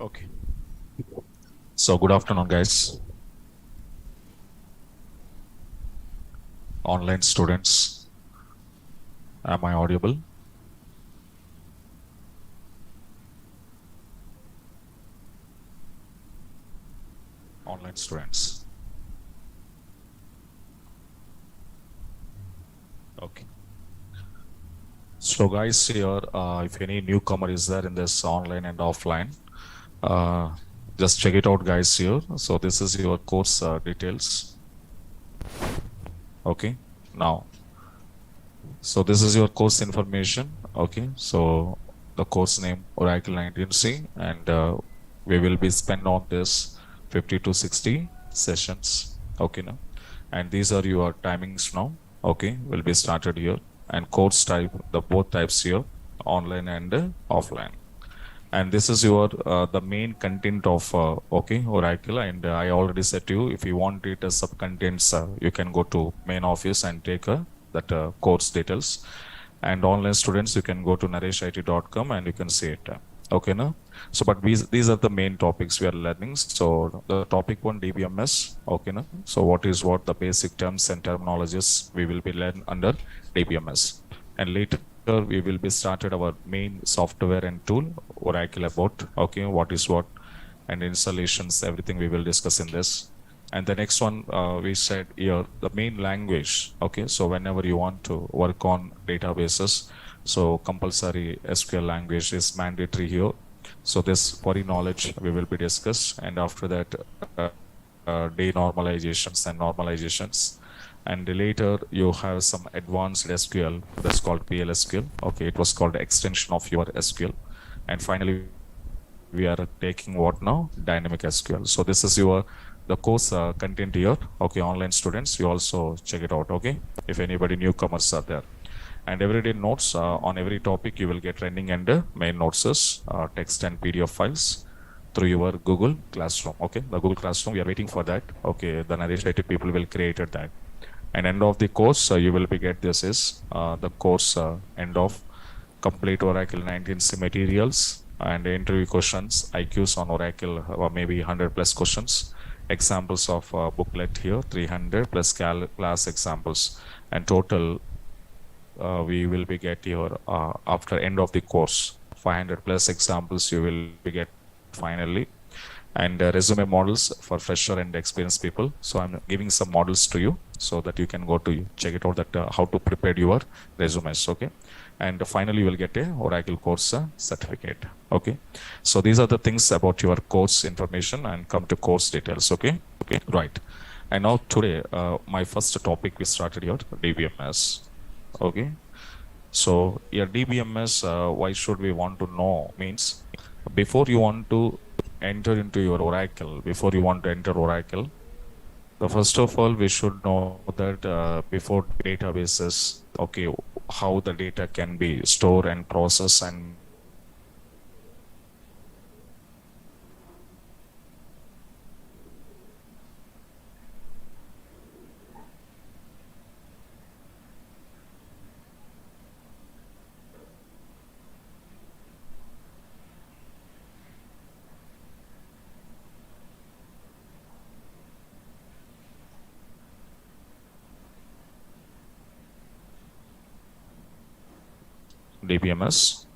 Okay. So good afternoon, guys. Online students, am I audible? Online students. Okay. So guys, here, if any newcomer is there in this online and offline, uh, just check it out, guys. Here. So this is your course details. Okay. Now, so this is your course information. Okay. So the course name Oracle 19C, and we will be spent on this 50 to 60 sessions. Okay. Now, and these are your timings now. Okay, will be started here, and course type, the both types here, online and offline. And this is your the main content of okay Oracle. And I already said to you, if you want it as sub contents, you can go to main office and take that course details. And online students, you can go to nareshit.com and you can see it. Okay, now. So, but these are the main topics we are learning. So, the topic one, DBMS. Okay, now. So, what the basic terms and terminologies we will be learning under DBMS. And later we will be started our main software and tool Oracle about. Okay, what is what, and installations, everything we will discuss in this. And the next one, we said here, the main language. Okay, so whenever you want to work on databases, so compulsory SQL language is mandatory here. So this query knowledge we will be discussed, and after that, day normalizations and normalizations. And later you have some advanced SQL that's called PLSQL. Okay, it was called extension of your SQL. And finally, we are taking what now? Dynamic SQL. So this is your the course content here. Okay, online students, you also check it out. Okay, if anybody newcomers are there. And everyday notes on every topic you will get trending and main notes, text and PDF files through your Google Classroom. Okay, the Google Classroom, we are waiting for that. Okay, the narrative people will create that. And end of the course, you will be get this is the course end of complete Oracle 19C materials and interview questions, IQs on Oracle, or maybe 100 plus questions, examples of booklet here, 300 plus class examples, and total we will be get here after end of the course 500 plus examples you will be get finally. And resume models for fresher and experienced people. So I'm giving some models to you so that you can go to check it out that how to prepare your resumes. Okay, and finally you will get a Oracle course certificate. Okay, so these are the things about your course information, and come to course details. Okay, right. And now today my first topic we started here, DBMS. Okay, so your DBMS, why should we want to know? Means before you want to enter into your Oracle, before you want to enter Oracle, the first of all, we should know that before databases, okay, how the data can be stored and processed and DBMS.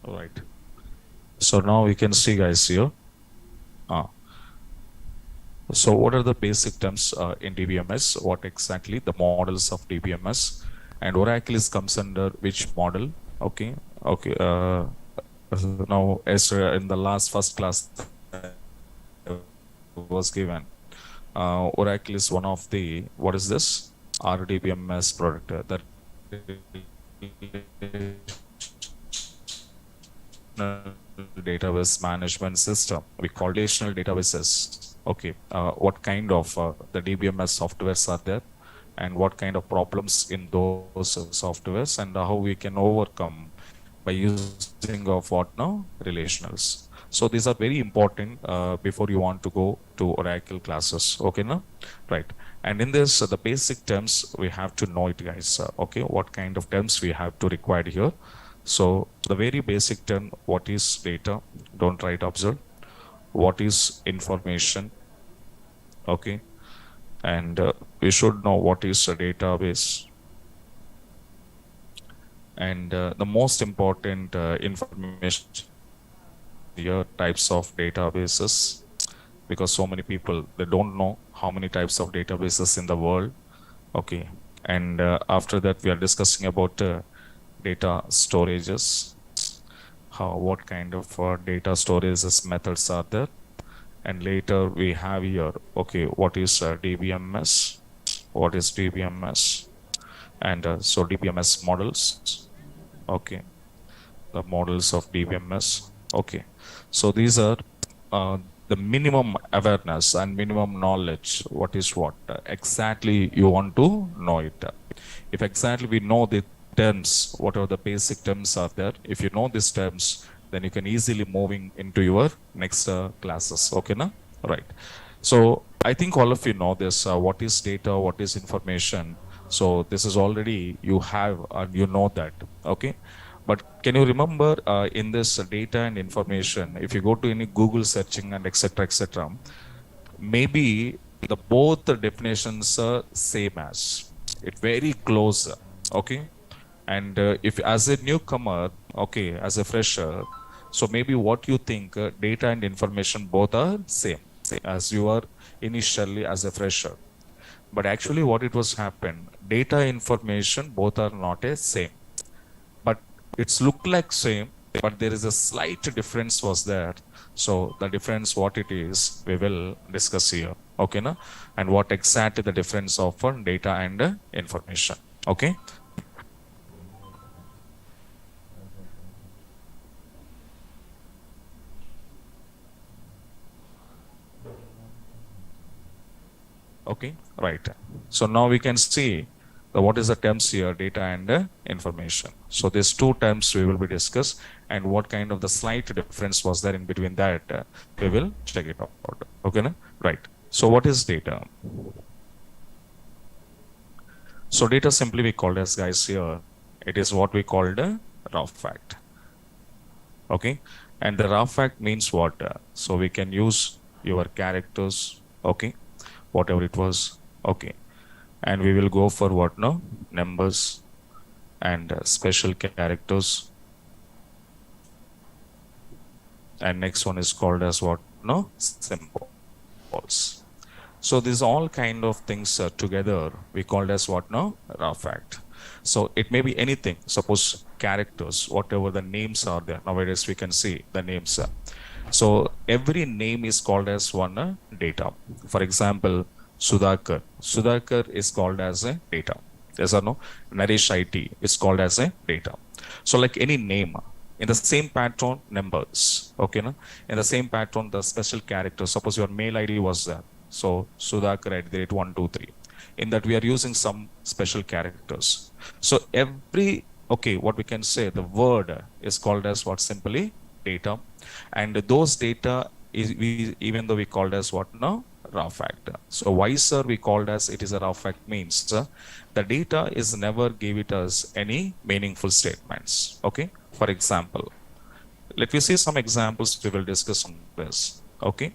All right. So now we can see, guys, here. So what are the basic terms in DBMS? What exactly the models of DBMS? And Oracle is comes under which model? Okay. Okay. Now, as in the last first class was given, Oracle is one of the, what is this? RDBMS product that database management system. We call relational databases. okay, what kind of the DBMS softwares are there, and what kind of problems in those softwares, and how we can overcome by using of what now relationals. So these are very important before you want to go to Oracle classes. Okay, now, right? And in this, the basic terms we have to know it, guys. Okay, what kind of terms we have to require here. So the very basic term, what is data? Don't write observe. What is information? Okay, and we should know what is a database, and the most important information here, types of databases, because so many people, they don't know how many types of databases in the world. Okay, and after that we are discussing about data storages, how what kind of data storages methods are there, and later we have here, okay, what is DBMS, what is DBMS, and so DBMS models, okay, the models of DBMS. Okay, so these are the minimum awareness and minimum knowledge. What is what exactly you want to know it. If exactly we know the terms, whatever the basic terms are there, if you know these terms, then you can easily moving into your next classes. Okay, now, right? So I think all of you know this. What is data? What is information? So this is already you have and you know that. Okay, but can you remember in this data and information, if you go to any Google searching and etc., maybe the both the definitions are same as it very close. Okay, and if as a newcomer, okay, as a fresher, so maybe what you think data and information both are same as you are initially as a fresher, but actually what it was happened, data information both are not a same, but it's look like same, but there is a slight difference was there. So the difference what it is we will discuss here. Okay, na? And what exactly the difference of data and information. Okay, okay, right. So now we can see the what is the terms here, data and information. So these two terms we will be discussed, and what kind of the slight difference was there in between that we will check it out. Okay, na? Right. So what is data? So data simply we called as, guys, here it is what we called a raw fact. Okay, and the raw fact means what? So we can use your characters. Okay, whatever it was. Okay, and we will go for what now? Numbers and special characters. And next one is called as what? No, symbols. So these all kind of things together we called as what now? Raw fact. So it may be anything. Suppose characters, whatever the names are there. Nowadays we can see the names. So every name is called as one data. For example, Sudhakar. Sudhakar is called as a data. Yes or no? Naresh IT is called as a data. So like any name, in the same pattern, numbers. Okay, no? In the same pattern, the special character. Suppose your mail ID was there. So Sudhakar at the rate 123. In that we are using some special characters. So every, okay, what we can say, the word is called as what? Simply data. And those data is we, even though we called as what now? Raw fact. So why, sir, we called as it is a raw fact means the data is never give it us any meaningful statements. Okay, for example, let me see some examples we will discuss on this. Okay,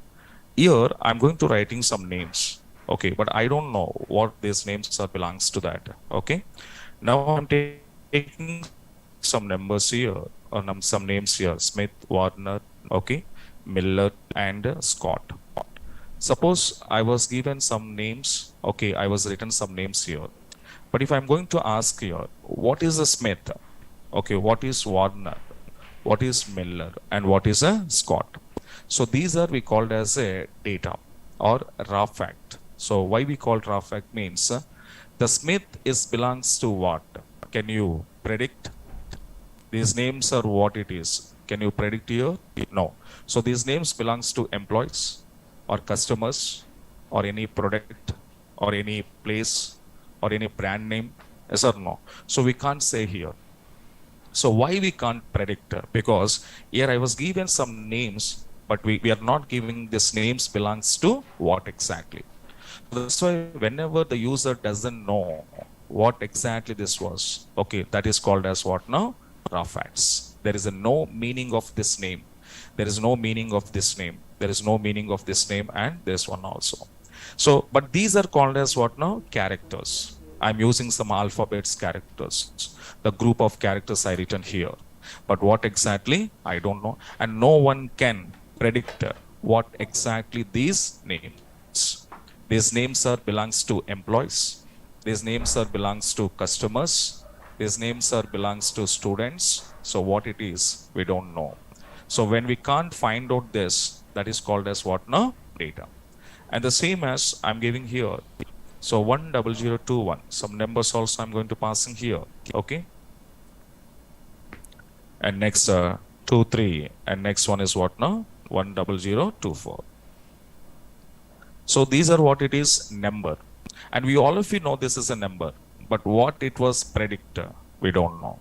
here I'm going to writing some names. Okay, but I don't know what these names are belongs to that. Okay, now I'm taking some numbers here or some names here: Smith, Warner, okay, Miller, and Scott. Suppose I was given some names, okay, I was written some names here. But if I'm going to ask here, what is a Smith? Okay, what is Warner? What is Miller? And what is a Scott? So these are we called as a data or raw fact. So why we call raw fact means the Smith is belongs to what? Can you predict? These names are what it is. Can you predict here? No. So these names belongs to employees. or customers or any product or any place or any brand name? Yes or no? So we can't say here. So why we can't predict? Because here I was given some names, but we are not giving this names belongs to what exactly. That's why whenever the user doesn't know what exactly this was, okay, that is called as what now? Raw facts. There is a no meaning of this name. There is no meaning of this name. There is no meaning of this name and this one also. So, but these are called as what now? Characters. I'm using some alphabets characters. The group of characters I written here. But what exactly? I don't know. And no one can predict what exactly these names. These names are belongs to employees. These names are belongs to customers. These names are belongs to students. So what it is, we don't know. So when we can't find out this, that is called as what now? Data. And the same as I'm giving here. So 10021. Some numbers also I'm going to pass in here. Okay. And next 23. And next one is what now? 10024. So these are what it is, number. And we all of you know this is a number. But what it was predictor, we don't know.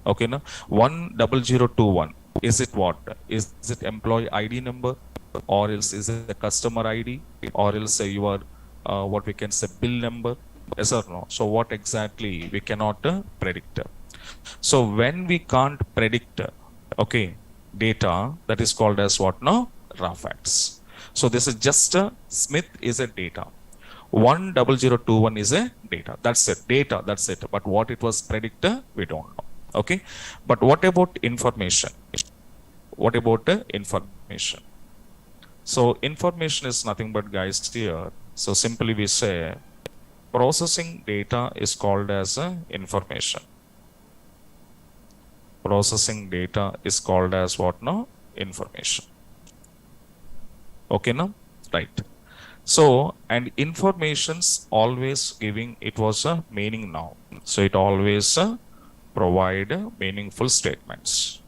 Okay, no? 10021. Is it what? Is it employee ID number? Or else is it a customer ID? Or else your what we can say bill number? Yes or no? So what exactly we cannot predict. So when we can't predict, okay, data, that is called as what now? Raw facts. So this is just Smith is a data. 10021 is a data. That's it. Data. That's it. But what it was predictor, we don't know. Okay. But what about information? What about the information? So information is nothing but, guys, here. So simply we say processing data is called as information. Processing data is called as what now? Information. Okay, now? Right. So, and information's always giving, it was a meaning now. So it always provide meaningful statements.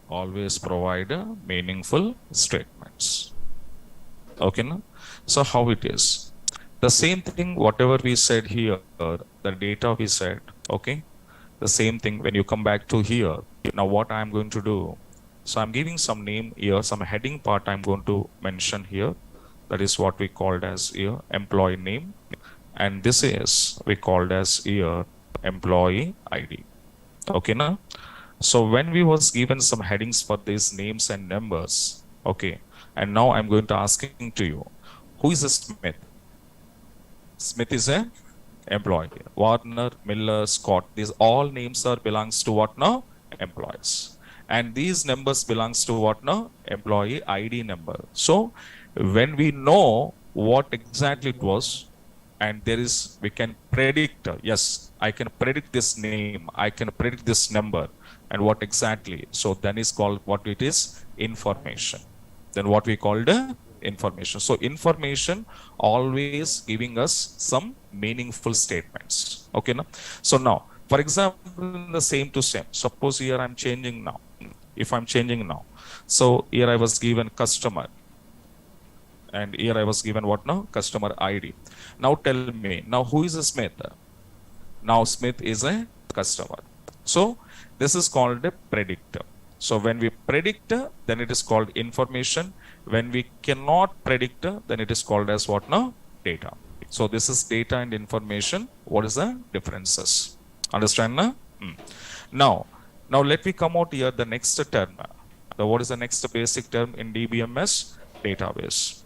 Always provide meaningful statements. Okay, now? So how it is? The same thing, whatever we said here, the data we said, okay? The same thing when you come back to here. Now what I'm going to do, so I'm giving some name here, some heading part I'm going to mention here. That is what we called as here employee name. And this is we called as here employee ID. Okay, now? So when we was given some headings for these names and numbers, okay, and now I'm going to asking to you, who is a Smith? Smith is a employee. Warner, Miller, Scott, these all names are belongs to what now? Employees. And these numbers belongs to what now? Employee ID number. So when we know what exactly it was, and there is, we can predict, yes, I can predict this name, I can predict this number, and what exactly. So then is called what it is? Information. Then what we called information. So information always giving us some meaningful statements. Okay, now? So now, for example, the same to same. Suppose here I'm changing now. If I'm changing now, so here I was given customer, and here I was given what now? Customer ID. Now tell me, now who is a Smith? Now Smith is a customer. So this is called a predictor. So when we predict, then it is called information. When we cannot predict, then it is called as what now? Data. So this is data and information. What is the differences? Understand now? Now let me come out here the next term. What is the next basic term in DBMS? Database.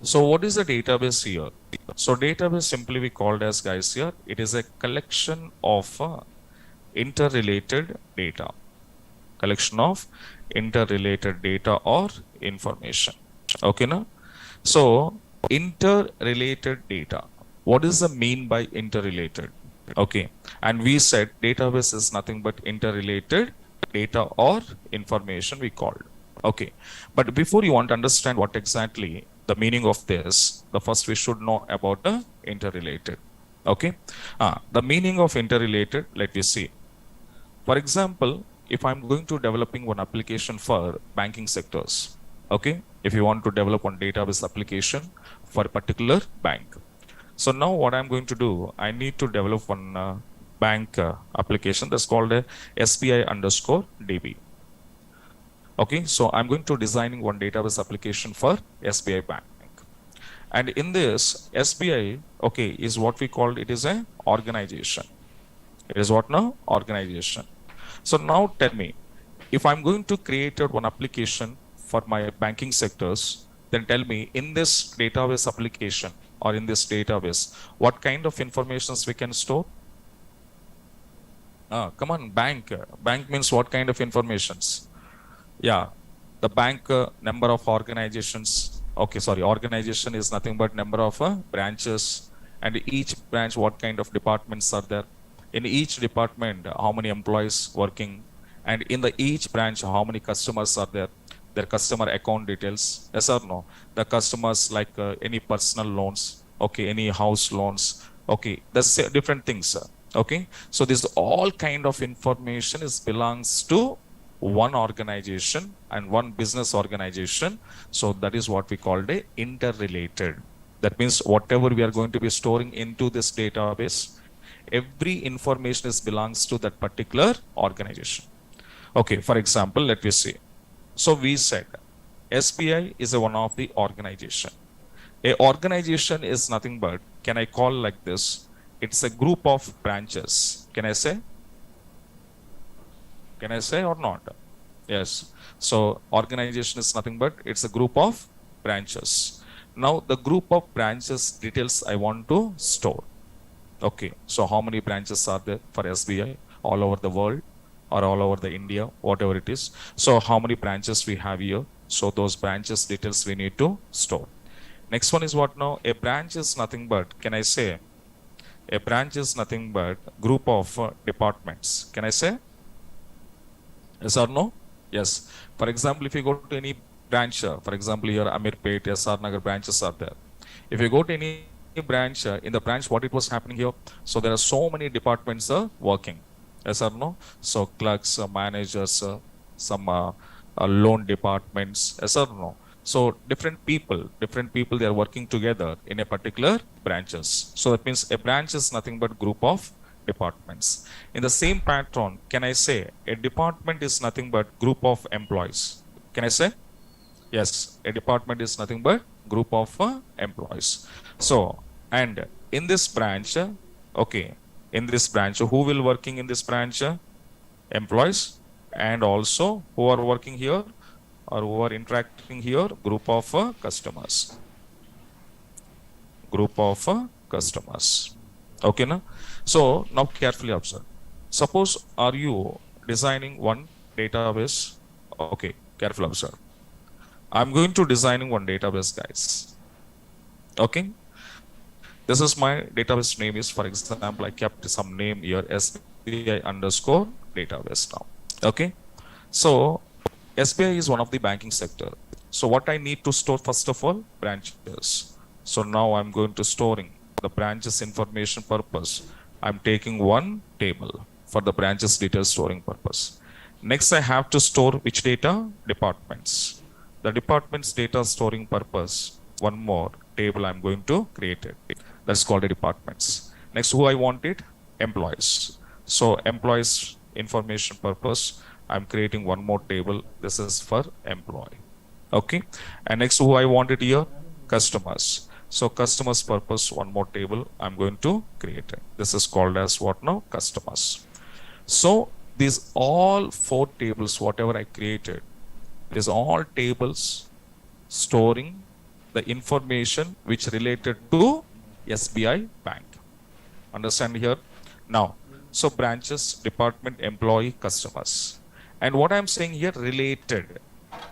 So what is the database here? So database simply we called as, guys, here, it is a collection of interrelated data. Collection of interrelated data or information. Okay, now? So interrelated data. What is the mean by interrelated? Okay, and we said database is nothing but interrelated data or information we called. Okay, but before you want to understand what exactly the meaning of this, the first we should know about the interrelated. Okay, the meaning of interrelated, let me see. For example, if I'm going to developing one application for banking sectors, okay, if you want to develop one database application for a particular bank. So now what I'm going to do, I need to develop one bank application that's called a SBI underscore DB. Okay, so I'm going to designing one database application for SBI Bank. And in this SBI, okay, is what we call it is a organization. It is what now? Organization. So now tell me, if I'm going to create one application for my banking sectors, then tell me in this database application or in this database, what kind of informations we can store? Come on, bank. Bank means what kind of informations? Yeah, the bank number of organizations. Okay, sorry, organization is nothing but number of branches, and each branch, what kind of departments are there? In each department, how many employees working, and in the each branch, how many customers are there? Their customer account details, yes or no? The customers like any personal loans, okay, any house loans, okay, that's different things. Okay, so this all kind of information is belongs to one organization and one business organization. So that is what we called a interrelated. That means whatever we are going to be storing into this database, every information is belongs to that particular organization. Okay, for example, let me see. So we said SBI is one of the organization. A organization is nothing but, can I call like this? It's a group of branches. Can I say? Can I say or not? Yes. So organization is nothing but it's a group of branches. Now the group of branches details I want to store. Okay. So how many branches are there for SBI all over the world or all over the India, whatever it is? So how many branches we have here? So those branches details we need to store. Next one is what now? A branch is nothing but, can I say? A branch is nothing but group of departments. Can I say? Yes or no? Yes. For example, if you go to any branch, for example, here Amirpet, SR Nagar branches are there. If you go to any branch, in the branch, what it was happening here? So there are so many departments working. Yes or no? So clerks, managers, some loan departments. Yes or no? So different people, they are working together in a particular branches. So that means a branch is nothing but group of departments. In the same pattern, can I say a department is nothing but group of employees? Can I say? Yes, a department is nothing but group of employees. So, and in this branch, okay, in this branch, who will working in this branch? Employees, and also who are working here or who are interacting here? Group of customers. Group of customers. Okay, now? So now carefully observe. Suppose are you designing one database? Okay, carefully observe. I'm going to designing one database, guys. Okay. This is my database name is, for example, I kept some name here, SBI underscore database now. Okay. So SBI is one of the banking sector. So what I need to store first of all, branches. So now I'm going to storing the branches information purpose. I'm taking one table for the branches detail storing purpose. Next, I have to store which data? Departments. The departments data storing purpose. One more table I'm going to create it. That's called the departments. Next, who I want it? Employees. So employees information purpose. I'm creating one more table. This is for employee. Okay. And next, who I want it here? Customers. So customers purpose, one more table I'm going to create it. This is called as what now? Customers. So these all four tables, whatever I created, these all tables storing the information which related to SBI Bank. Understand here? Now, so branches, department, employee, customers. And what I'm saying here, related,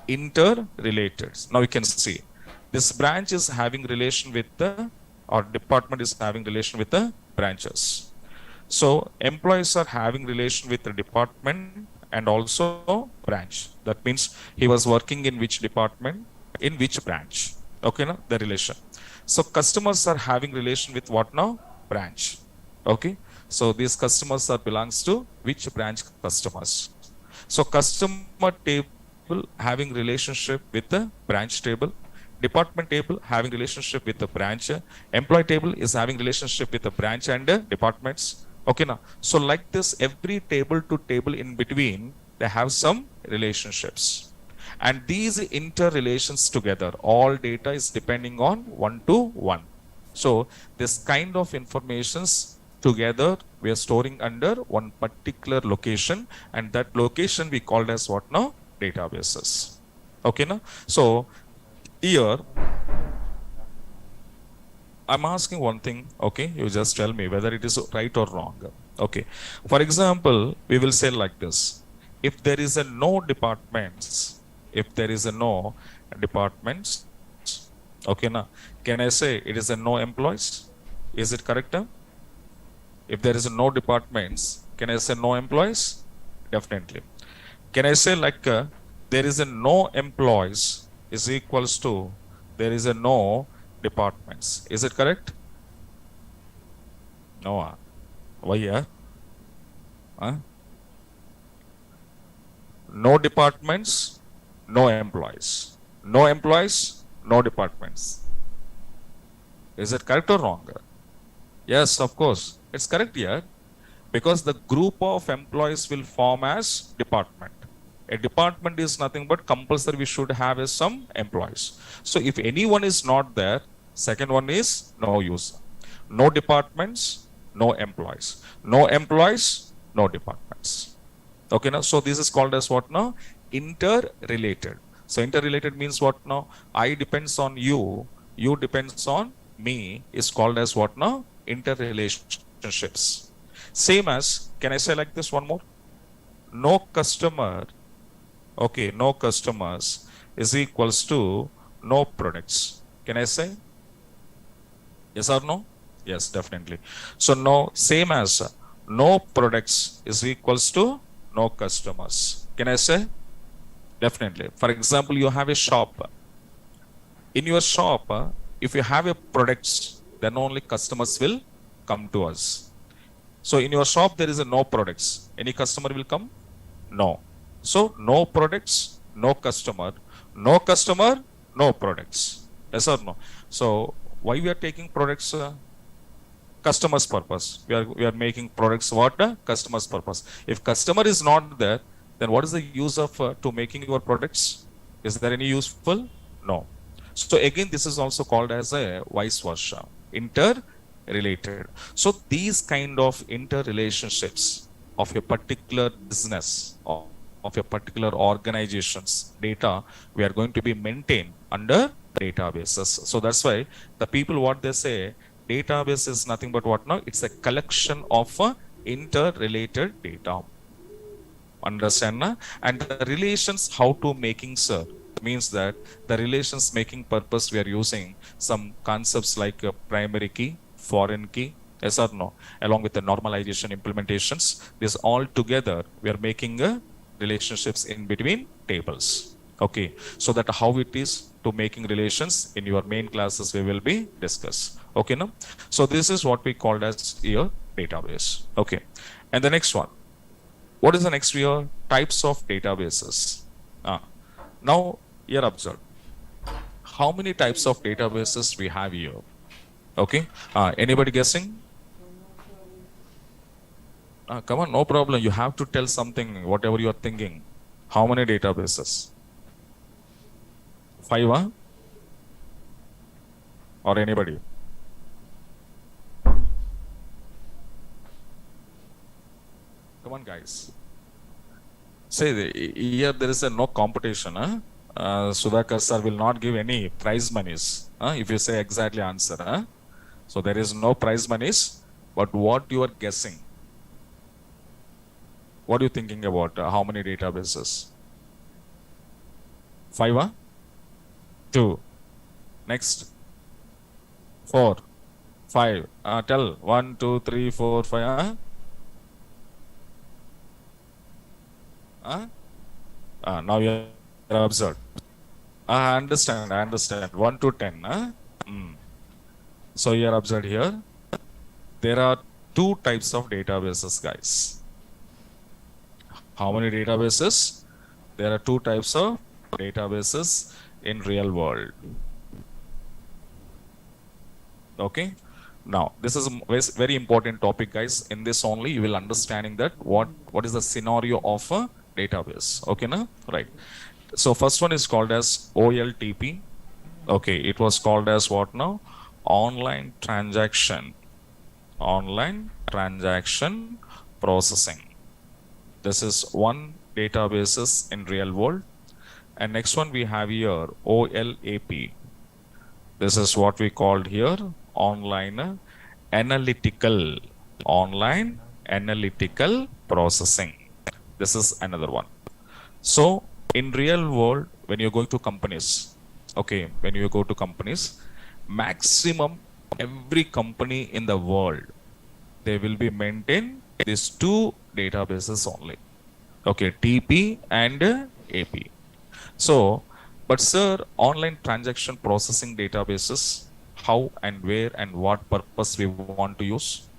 interrelated. Now you can see. This branch is having relation with the, or department is having relation with the branches. So employees are having relation with the department and also branch. That means he was working in which department, in which branch. Okay, now the relation. So customers are having relation with what now? Branch. Okay. So these customers are belongs to which branch customers. So customer table having relationship with the branch table, department table having relationship with the branch, employee table is having relationship with the branch and departments. Okay now, so like this every table to table in between they have some relationships, and these interrelations together, all data is depending on one to one. So this kind of informations together we are storing under one particular location, and that location we called as what now? Databases. Okay now, so here I'm asking one thing, okay, you just tell me whether it is right or wrong. Okay, for example we will say like this: if there is a no departments, if there is a no departments, okay now, can I say it is a no employees? Is it correct? If there is a no departments, can I say no employees? Definitely. Can I say like there is a no employees is equals to there is a no departments? Is it correct? No. Why? Yeah? Huh? No departments, no employees. No employees, no departments. Is it correct or wrong? Yes, of course. It's correct here. Because the group of employees will form as department. A department is nothing but compulsory we should have as some employees. So if anyone is not there, second one is no use. No departments, no employees. No employees, no departments. Okay now, so this is called as what now? Interrelated. So interrelated means what now? I depends on you, you depends on me, is called as what now? Interrelationships. Same as, can I say like this one more? No customer, okay, no customers is equals to no products. Can I say? Yes or no? Yes, definitely. So no, same as no products is equals to no customers. Can I say? Definitely. For example, you have a shop. In your shop, if you have a products, then only customers will come to us. So in your shop, there is a no products. Any customer will come? No. So no products, no customer. No customer, no products. Yes or no? So why we are taking products? Customers purpose. We are making products what? Customers purpose. If customer is not there, then what is the use of to making your products? Is there any useful? No. So again, this is also called as a vice versa. Interrelated. So these kind of interrelationships of a particular business or of a particular organization's data, we are going to be maintained under databases. So that's why the people what they say, database is nothing but what now? It's a collection of interrelated data. Understand? Na? And the relations how to making, sir, means that the relations making purpose we are using some concepts like primary key, foreign key, yes or no, along with the normalization implementations. This all together we are making relationships in between tables. Okay, so that how it is to making relations in your main classes we will be discuss. Okay, no? So this is what we called as your database. Okay, and the next one, what is the next year? Types of databases. Now here observe how many types of databases we have here. Okay, anybody guessing? Come on, no problem. You have to tell something, whatever you are thinking. How many databases? 5, huh? Or anybody? Come on, guys. Say, here there is a no competition. Huh? Sudhakar sir will not give any prize monies if you say exactly answer. Huh? So there is no prize monies, but what you are guessing? What are you thinking about? How many databases? 5, huh? 2. Next. 4, 5. Tell 1, 2, 3, 4, 5. Now you are observed. I understand. 1 to 10. So you are observed here. There are 2 types of databases, guys. How many databases? There are two types of databases in real world. Okay. Now, this is a very important topic, guys. In this only, you will understanding that what is the scenario of a database. Okay, na? Right. So first one is called as OLTP. Okay, it was called as what now? Online transaction processing. This is one databases in real world. And next one we have here OLAP. This is what we called here online analytical processing. This is another one. So in real world, when you're going to companies, okay, when you go to companies, maximum every company in the world, they will be maintain these two databases only. Okay, TP and AP. So, but sir, online transaction processing databases, how and where and what purpose we want to use?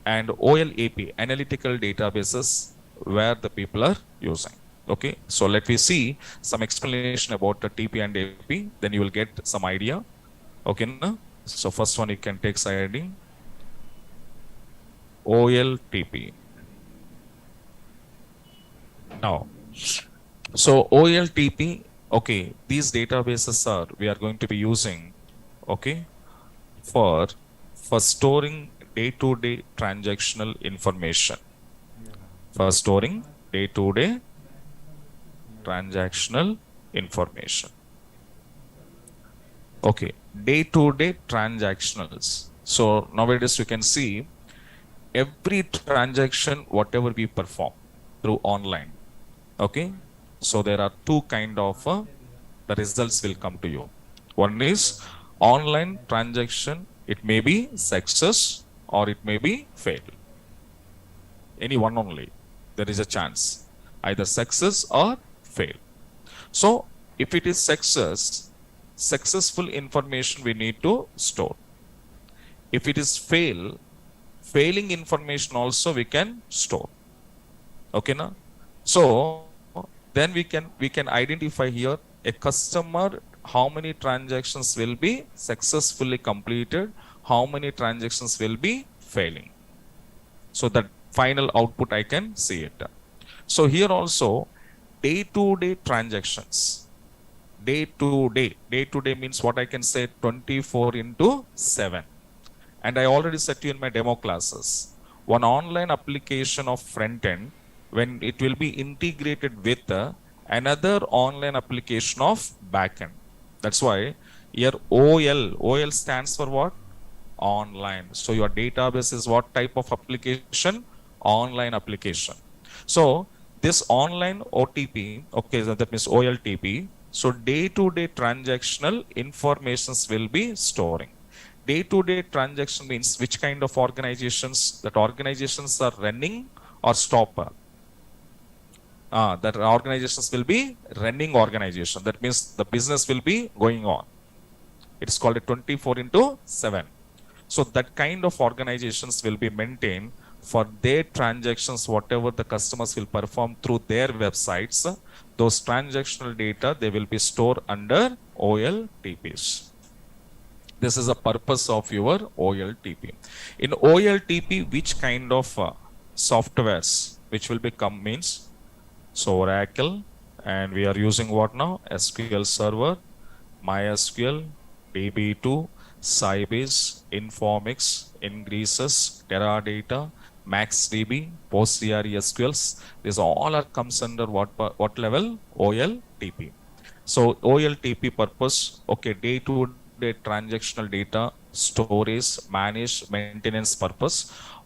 And OLAP, analytical databases, where the people are using. Okay, so let me see some explanation about the TP and AP, then you will get some idea. Okay, no? So first one you can take side OLTP. Now, so OLTP, okay, these databases are we are going to be using, okay, for storing day-to-day transactional information. For storing day-to-day transactional information. Okay, day-to-day transactionals. So nowadays you can see every transaction whatever we perform through online. Okay, so there are two kind of the results will come to you. One is online transaction, it may be success or it may be fail. Any one only, there is a chance, either success or fail. So if it is successful information we need to store. If it is failing information also we can store. Okay, now so then we can identify here a customer, how many transactions will be successfully completed, how many transactions will be failing. So that final output I can see it. So here also day-to-day transactions. Day-to-day means what I can say 24/7. And I already said to you in my demo classes, one online application of front end, when it will be integrated with another online application of backend. That's why here OL stands for what? Online. So your database is what type of application? Online application. So this online OTP, okay, so that means OLTP. So day-to-day transactional informations will be storing. Day-to-day transaction means which kind of organizations? That organizations are running or stop. That organizations will be running organization. That means the business will be going on. It's called a 24/7. So that kind of organizations will be maintained for their transactions, whatever the customers will perform through their websites. Those transactional data, they will be stored under OLTPs. This is the purpose of your OLTP. In OLTP, which kind of softwares which will become means? So Oracle, and we are using what now? SQL Server, MySQL, DB2, Sybase, Informix, Ingresys, Teradata, MaxDB, PostgreSQL. These all are comes under what level? OLTP. So OLTP purpose, okay, day-to-day transactional data storage, manage, maintenance purpose.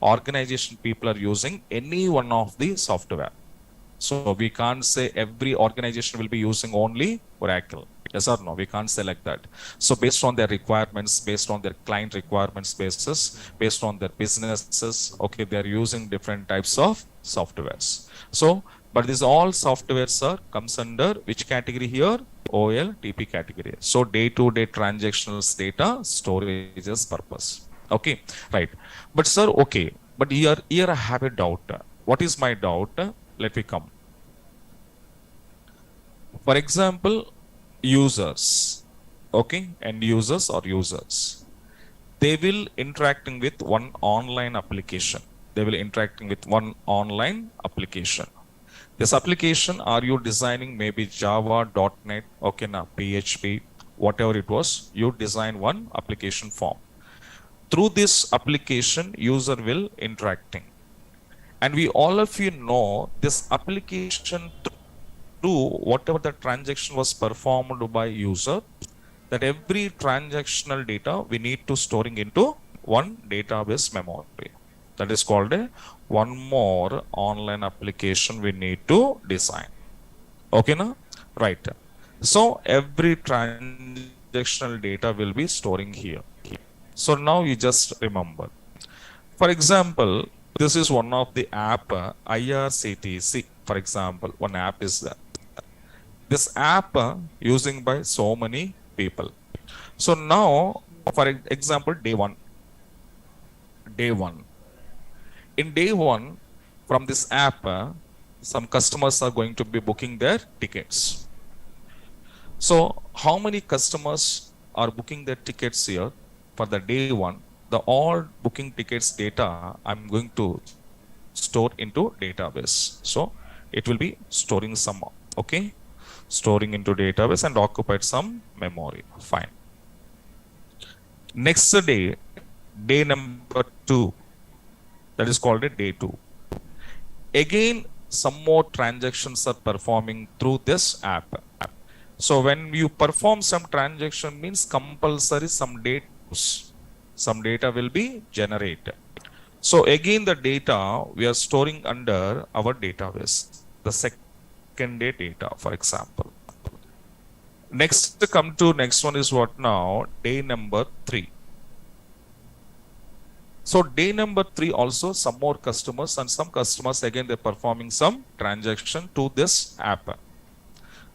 Organization people are using any one of the software. So we can't say every organization will be using only Oracle. Yes or no? We can't say like that. So based on their requirements, based on their client requirements basis, based on their businesses, okay, they are using different types of softwares. So, but these all softwares are comes under which category here? OLTP category. So day-to-day transactional data storages purpose. Okay, right. But sir, okay, but here I have a doubt. What is my doubt? Let me come. For example, users, okay, and users or users, they will interacting with one online application. They will interacting with one online application. This application, are you designing maybe Java, .NET, okay, now PHP, whatever it was, you design one application form. Through this application, user will interacting. And we all of you know this application through whatever the transaction was performed by user, that every transactional data we need to storing into one database memory. That is called a one more online application we need to design. Okay, now? Right. So every transactional data will be storing here. So now you just remember. For example, this is one of the app, IRCTC. For example, one app is there. This app using by so many people. So now, for example, day one. In day one, from this app, some customers are going to be booking their tickets. So how many customers are booking their tickets here for the day one? The all booking tickets data I'm going to store into database. So it will be storing some, okay, storing into database and occupied some memory. Fine. Next day number 2, that is called a day 2. Again, some more transactions are performing through this app. So when you perform some transaction, means compulsory some data will be generated. So again, the data we are storing under our database, the second day data, for example. Next, come to next one is what now? Day number 3. So day number 3 also some more customers, and some customers again they're performing some transaction to this app.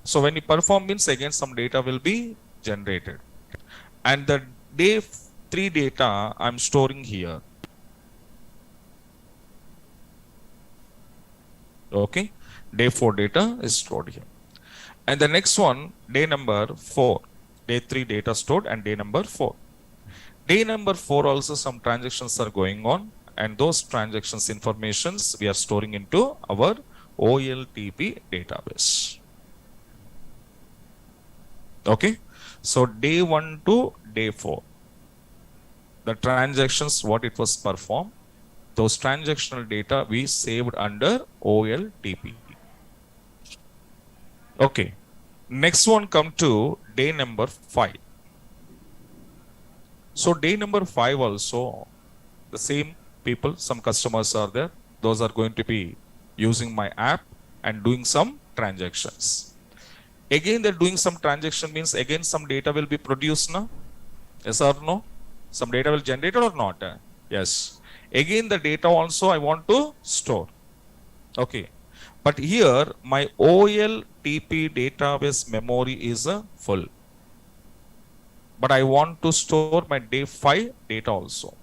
So when you perform, means again some data will be generated. And the day 3 data I'm storing here. Okay, day 4 data is stored here. And the next one, day number 4, day 3 data stored, and day number 4. Day number 4 also some transactions are going on, and those transactions informations we are storing into our OLTP database. Okay, so day 1 to day 4, the transactions what it was performed, those transactional data we saved under OLTP. Okay, next one come to day number 5. So day number 5 also the same people, some customers are there, those are going to be using my app and doing some transactions. Again they're doing some transaction, means again some data will be produced now. Yes or no? Some data will generate or not? Yes. Again the data also I want to store. Okay, but here my OLTP database memory is full, but I want to store my day 5 data also.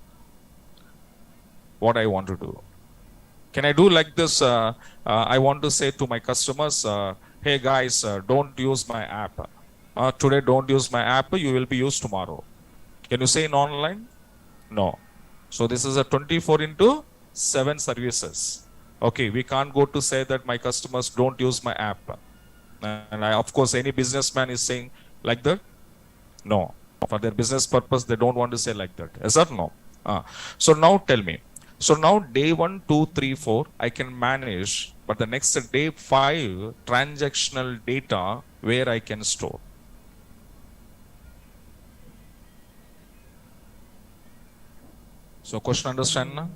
What I want to do? Can I do like this? I want to say to my customers, hey guys, don't use my app. Today don't use my app, you will be used tomorrow. Can you say in online? No. So this is a 24/7 services. Okay, we can't go to say that my customers don't use my app. And of course, any businessman is saying like that? No. For their business purpose, they don't want to say like that. Is that no? So now tell me. So now day 1, 2, 3, 4, I can manage, but the next day 5 transactional data where I can store. So question understand now?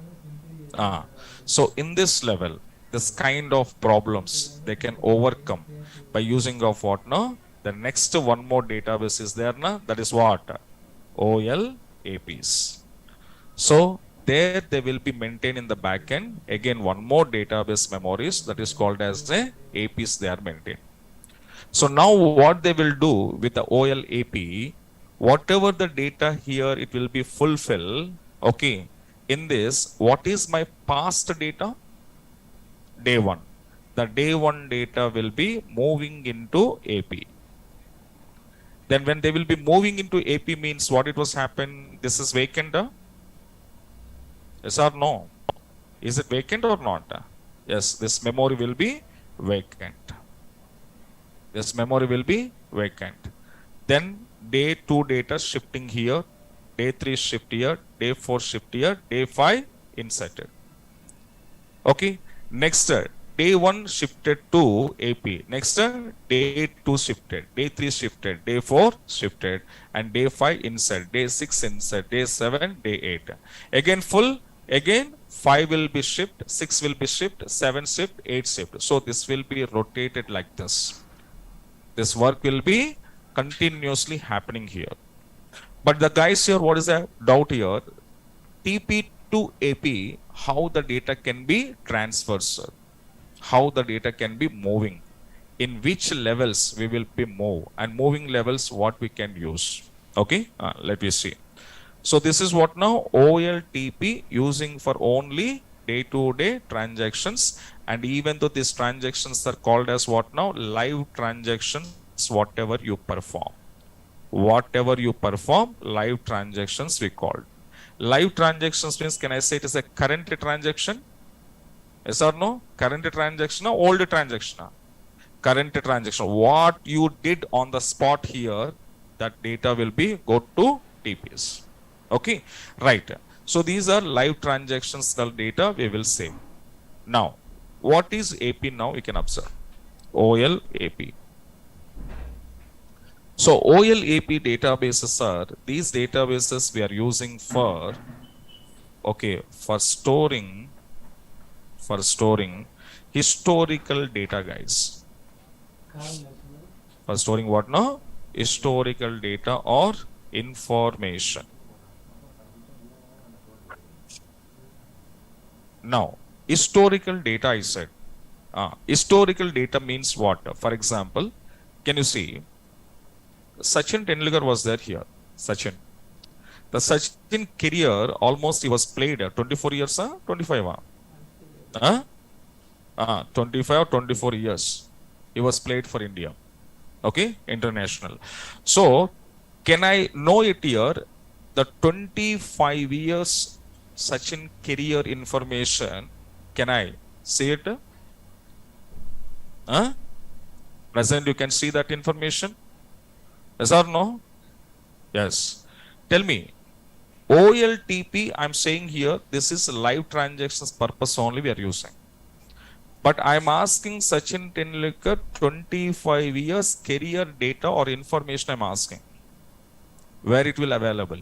So in this level, this kind of problems they can overcome by using of what now? The next one more database is there now, that is what? OLAPs. So there they will be maintained in the backend. Again, one more database memories that is called as the APs they are maintained. So now what they will do with the OLAP, whatever the data here, it will be fulfilled. Okay, in this, what is my past data? Day 1. the day one data will be moving into AP. Then when they will be moving into AP means what it was happen? This is vacant. Yes or no? Is it vacant or not? Yes, this memory will be vacant. This memory will be vacant. Then day 2 data shifting here, day 3 shift here, day 4 shift here, day 5 inserted. Okay. Next, day 1 shifted to AP. Next, day 2 shifted, day 3 shifted, day 4 shifted, and day 5 insert, day 6 insert, day 7, day 8. Again full, again 5 will be shift, 6 will be shift, 7 shift, 8 shift. So this will be rotated like this. This work will be continuously happening here. But the guys here, what is the doubt here? TP to AP, how the data can be transferred, sir? How the data can be moving? In which levels we will be move, and moving levels what we can use? Okay, let me see. So this is what now OLTP using for only day-to-day transactions, and even though these transactions are called as what now? Live transactions, whatever you perform. Whatever you perform, live transactions we called. Live transactions means, can I say it is a current transaction? Yes or no? Current transaction or old transaction? Current transaction. What you did on the spot here, that data will be go to TPS. Okay, right. So these are live transactions data we will save. Now, what is AP now? You can observe OLAP. So OLAP databases are these databases we are using for, okay, for storing historical data, guys. For storing what now? Historical data or information. Now, historical data, I said. Historical data means what? For example, can you see? Sachin Tendulkar was there here. Sachin. The Sachin career, almost he was played 24 years, 25. 25 or 24 years. He was played for India. Okay, international. So, can I know it here? The 25 years Sachin career information, can I see it? Present, you can see that information? Yes or no? Yes. Tell me, OLTP, I'm saying here, this is live transactions purpose only we are using. But I'm asking Sachin Tendulkar 25 years career data or information I'm asking. Where it will available?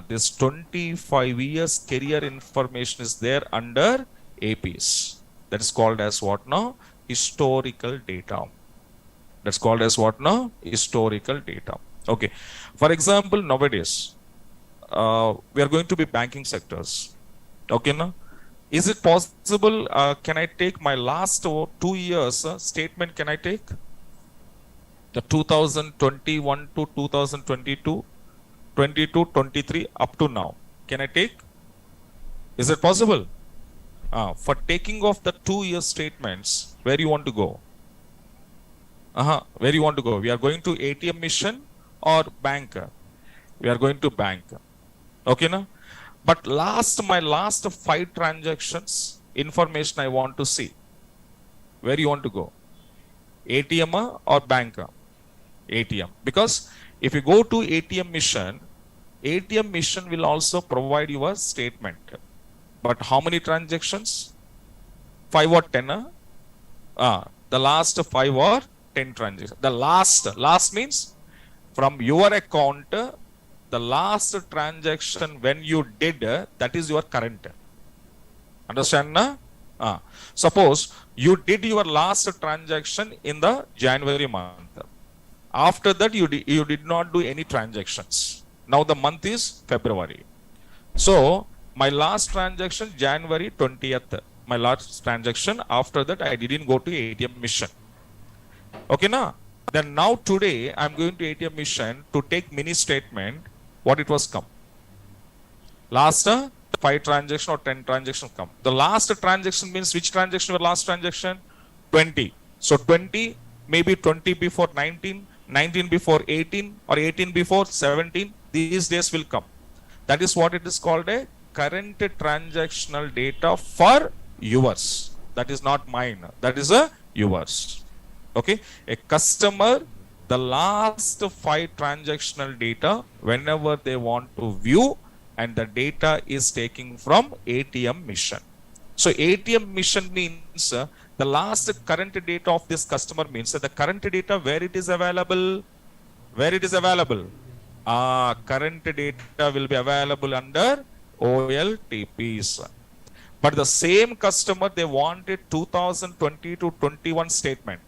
This 25 years career information is there under APs. That is called as what now? Historical data. That's called as what now? Historical data. Okay. For example, nowadays, we are going to be banking sectors. Okay, now? Is it possible, can I take my last 2 years statement, can I take? The 2021 to 2022, 22, 23 up to now. Can I take? Is it possible? For taking off the 2 year statements, where you want to go? Where you want to go? We are going to ATM mission or bank? We are going to bank. Okay, now? But my last 5 transactions information I want to see. Where you want to go? ATM or bank? ATM. Because if you go to ATM mission will also provide you a statement. But how many transactions? 5 or 10? The last 5 or 10 transactions. The last means from your account, the last transaction when you did, that is your current. Understand, na? Suppose you did your last transaction in the January month. After that, you did not do any transactions. Now the month is February. So, my last transaction, January 20th. My last transaction, after that, I didn't go to ATM mission. Okay, na? Then now today, I'm going to ATM mission to take mini statement. What it was come? Last 5 transaction or 10 transaction come. The last transaction means which transaction was last transaction? 20. So 20, maybe 20 before 19, 19 before 18, or 18 before 17. These days will come. That is what it is called a current transactional data for yours. That is not mine. That is a yours. Okay. A customer, the last 5 transactional data, whenever they want to view, and the data is taking from ATM mission. So ATM mission means the last current data of this customer means the current data where it is available, current data will be available under OLTPs. But the same customer, they wanted 2020 to 21 statement.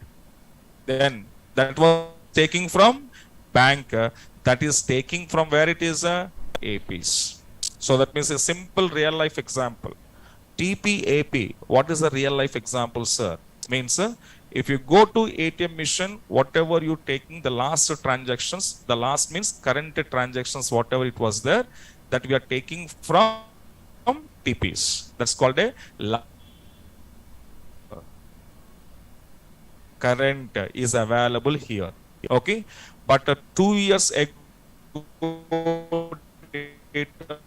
Then that was taking from bank, that is taking from where it is APs. So that means a simple real life example. TPAP, what is a real life example, sir? Means if you go to ATM mission, whatever you taking the last transactions, the last means current transactions, whatever it was there, that we are taking from TPs. That's called a current is available here. Okay, but 2 years ago data,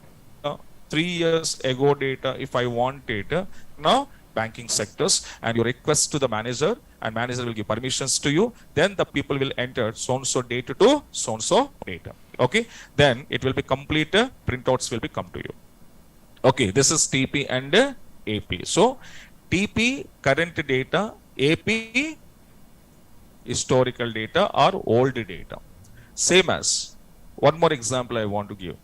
3 years ago data, if I want it, now banking sectors, and you request to the manager, and manager will give permissions to you, then the people will enter so-and-so data to so-and-so data. Okay, then it will be complete, printouts will be come to you. Okay, this is TP and AP. So TP current data, AP historical data or old data. Same as, one more example I want to give.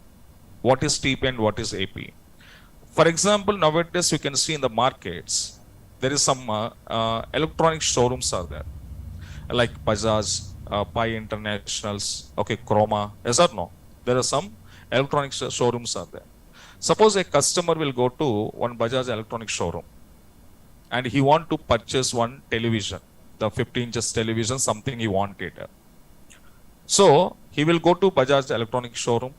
What is TP and what is AP? For example, nowadays you can see in the markets, there is some electronic showrooms are there, like Bajaj, Pi Internationals, okay, Chroma, yes or no? There are some electronic showrooms are there. Suppose a customer will go to one Bajaj electronic showroom and he want to purchase one television, the 50 inches television, something he wanted. So he will go to Bajaj electronic showroom,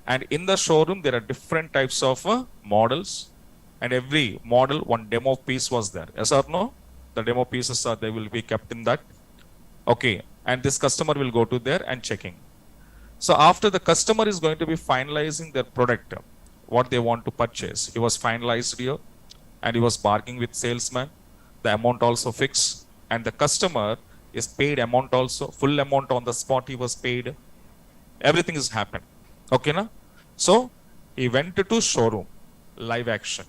and in the showroom there are different types of models, and every model one demo piece was there. Yes or no? The demo pieces are, they will be kept in that. Okay, and this customer will go to there and checking. So after the customer is going to be finalizing their product, what they want to purchase, he was finalized here, and he was bargaining with salesman. The amount also fixed, and the customer is paid amount also, full amount on the spot he was paid. Everything is happened. Okay, na? So he went to showroom, live action.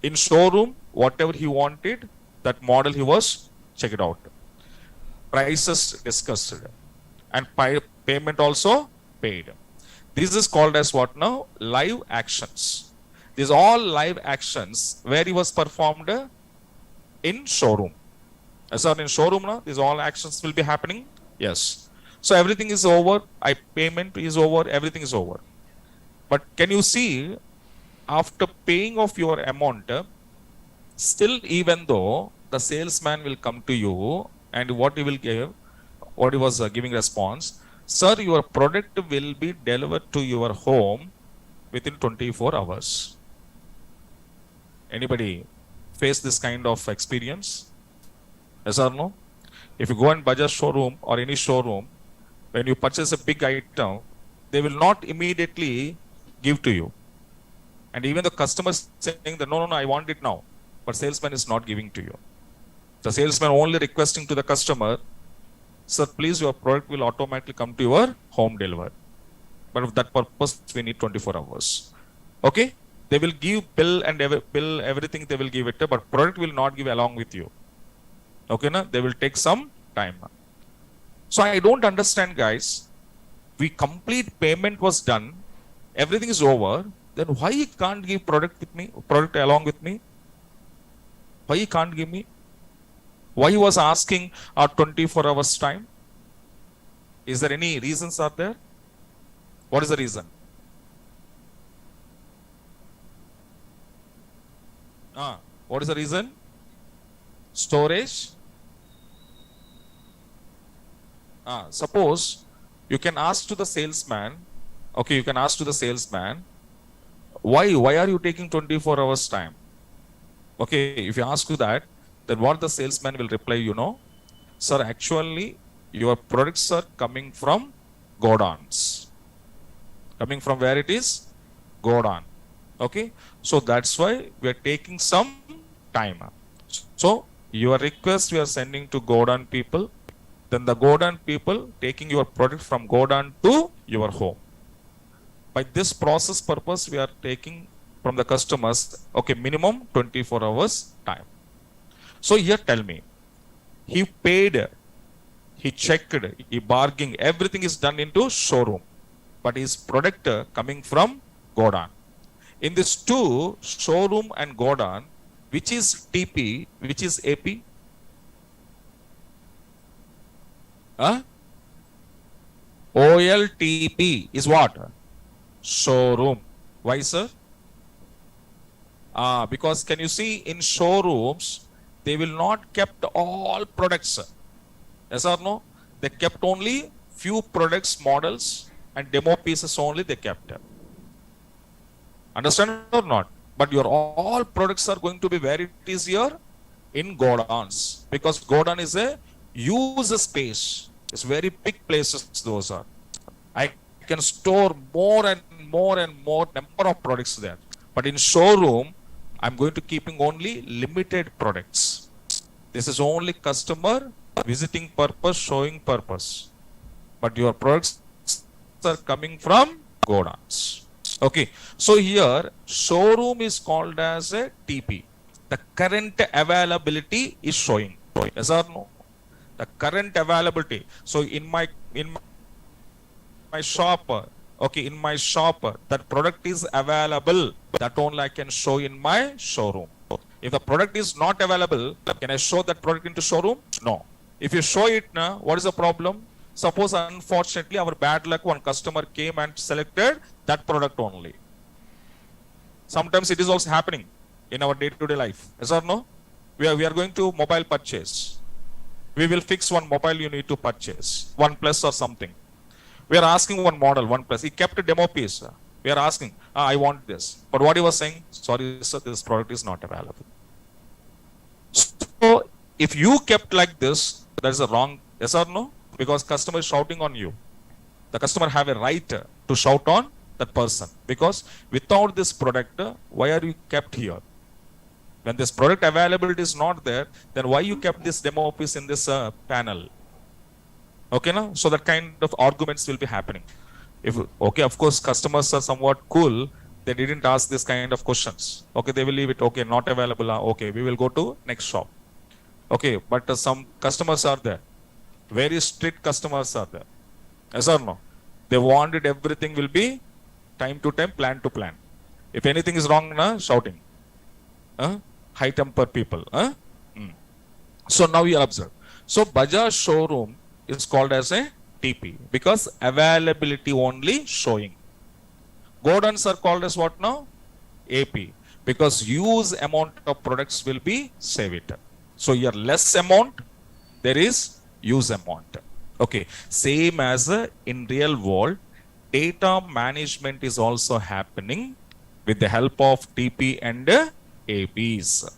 In showroom, whatever he wanted, that model he was checked out. Prices discussed, and payment also paid. This is called as what now? Live actions. These all live actions where he was performed in showroom. As in showroom now, these all actions will be happening. Yes. So everything is over. Payment is over. Everything is over. But can you see, after paying of your amount, still even though the salesman will come to you, and what he will give, what he was giving response, sir, your product will be delivered to your home within 24 hours. Anybody face this kind of experience? Yes or no? If you go in Bajaj showroom or any showroom, when you purchase a big item, they will not immediately give to you. And even the customer saying that, no, I want it now. But salesman is not giving to you. The salesman only requesting to the customer, sir, please, your product will automatically come to your home delivered. But for that purpose, we need 24 hours. Okay? They will give bill and everything they will give it, but product will not give along with you. Okay, na? They will take some time. So I don't understand, guys. We complete payment was done, everything is over. Then why you can't give product along with me? Why you can't give me? Why he was asking 24 hours time? Is there any reasons are there? What is the reason? What is the reason? Storage. Suppose you can ask to the salesman. Okay, you can ask to the salesman, Why are you taking 24 hours time? Okay, if you ask you that, then what the salesman will reply, sir, actually your products are coming from godowns. Coming from where it is? Godown. Okay, so that's why we are taking some time. So your request we are sending to Godown people, then the Godown people taking your product from Godown to your home. By this process purpose, we are taking from the customers, okay, minimum 24 hours time. So here tell me, he paid, he checked, he bargained, everything is done into showroom, but his product coming from Godown. In this two, showroom and Godown, which is TP, which is AP? OLTP is what? Showroom. Why, sir? Because can you see in showrooms, they will not kept all products. Yes or no? They kept only few products, models, and demo pieces only they kept. Understand or not? But your all products are going to be where it is here in Godowns, because Godown is a use space. It's very big places those are. I can store more and more and more number of products there. But in showroom, I'm going to keeping only limited products. This is only customer visiting purpose, showing purpose. But your products are coming from Godowns. Okay, so here showroom is called as a TP. The current availability is showing. Yes or no? The current availability. So in my shop, okay, in my shop, that product is available. That only I can show in my showroom. If the product is not available, can I show that product into showroom? No. If you show it now, what is the problem? Suppose unfortunately our bad luck, one customer came and selected that product only. Sometimes it is also happening in our day-to-day life. Yes or no? We are going to mobile purchase. We will fix one mobile you need to purchase, OnePlus or something. We are asking one model, OnePlus. He kept a demo piece. We are asking, I want this. But what he was saying, sorry sir, this product is not available. So if you kept like this, that is a wrong, yes or no? Because customer is shouting on you. The customer have a right to shout on that person. Because without this product, why are you kept here? When this product availability is not there, then why you kept this demo piece in this panel? Okay, now? So that kind of arguments will be happening. If, okay, of course, customers are somewhat cool. They didn't ask this kind of questions. Okay, they will leave it. Okay, not available. Okay, we will go to next shop. Okay, but some customers are there. Very strict customers are there. Yes or no? They wanted everything will be time to time, plan to plan. If anything is wrong, shouting. High temper people. So now you observe. So Bajaj showroom is called as a TP because availability only showing. Godowns are called as what now? AP because use amount of products will be saved. So here less amount, there is use amount. Okay, same as in real world, data management is also happening with the help of TP and APs.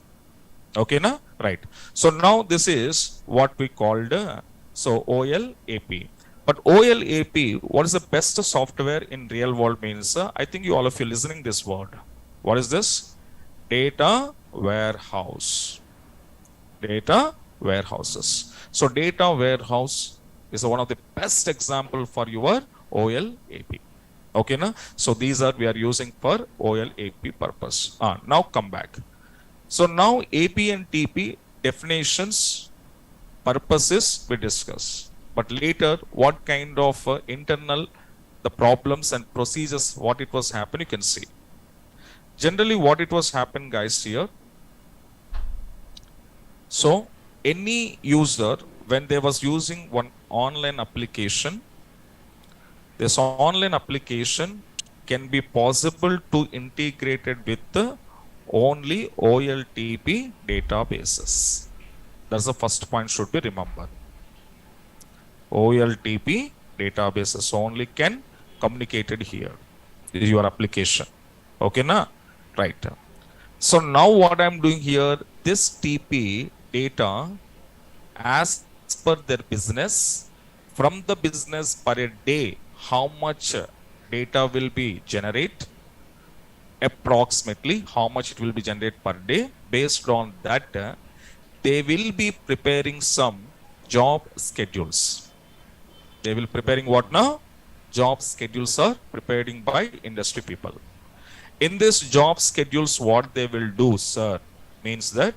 Okay, na? Right. So now this is what we called OLAP. But OLAP, what is the best software in real world means? I think you all of you listening this word. What is this? Data warehouse. Data warehouses. So data warehouse is one of the best example for your OLAP. Okay, na? So these are we are using for OLAP purpose. Now come back. So now AP and TP definitions, purposes we discuss. But later, what kind of internal the problems and procedures, what it was happen, you can see. Generally, what it was happen, guys, here. So any user, when they was using one online application, this online application can be possible to integrate it with the only OLTP databases. That's the first point should be remembered. OLTP databases only can communicate it here. This is your application. Okay, na? Right. So now what I'm doing here, this TP data as per their business, from the business per a day, how much data will be generate, approximately how much it will be generated per day. Based on that, they will be preparing some job schedules. They will preparing what now? Job schedules are preparing by industry people. In this job schedules, what they will do, sir, means that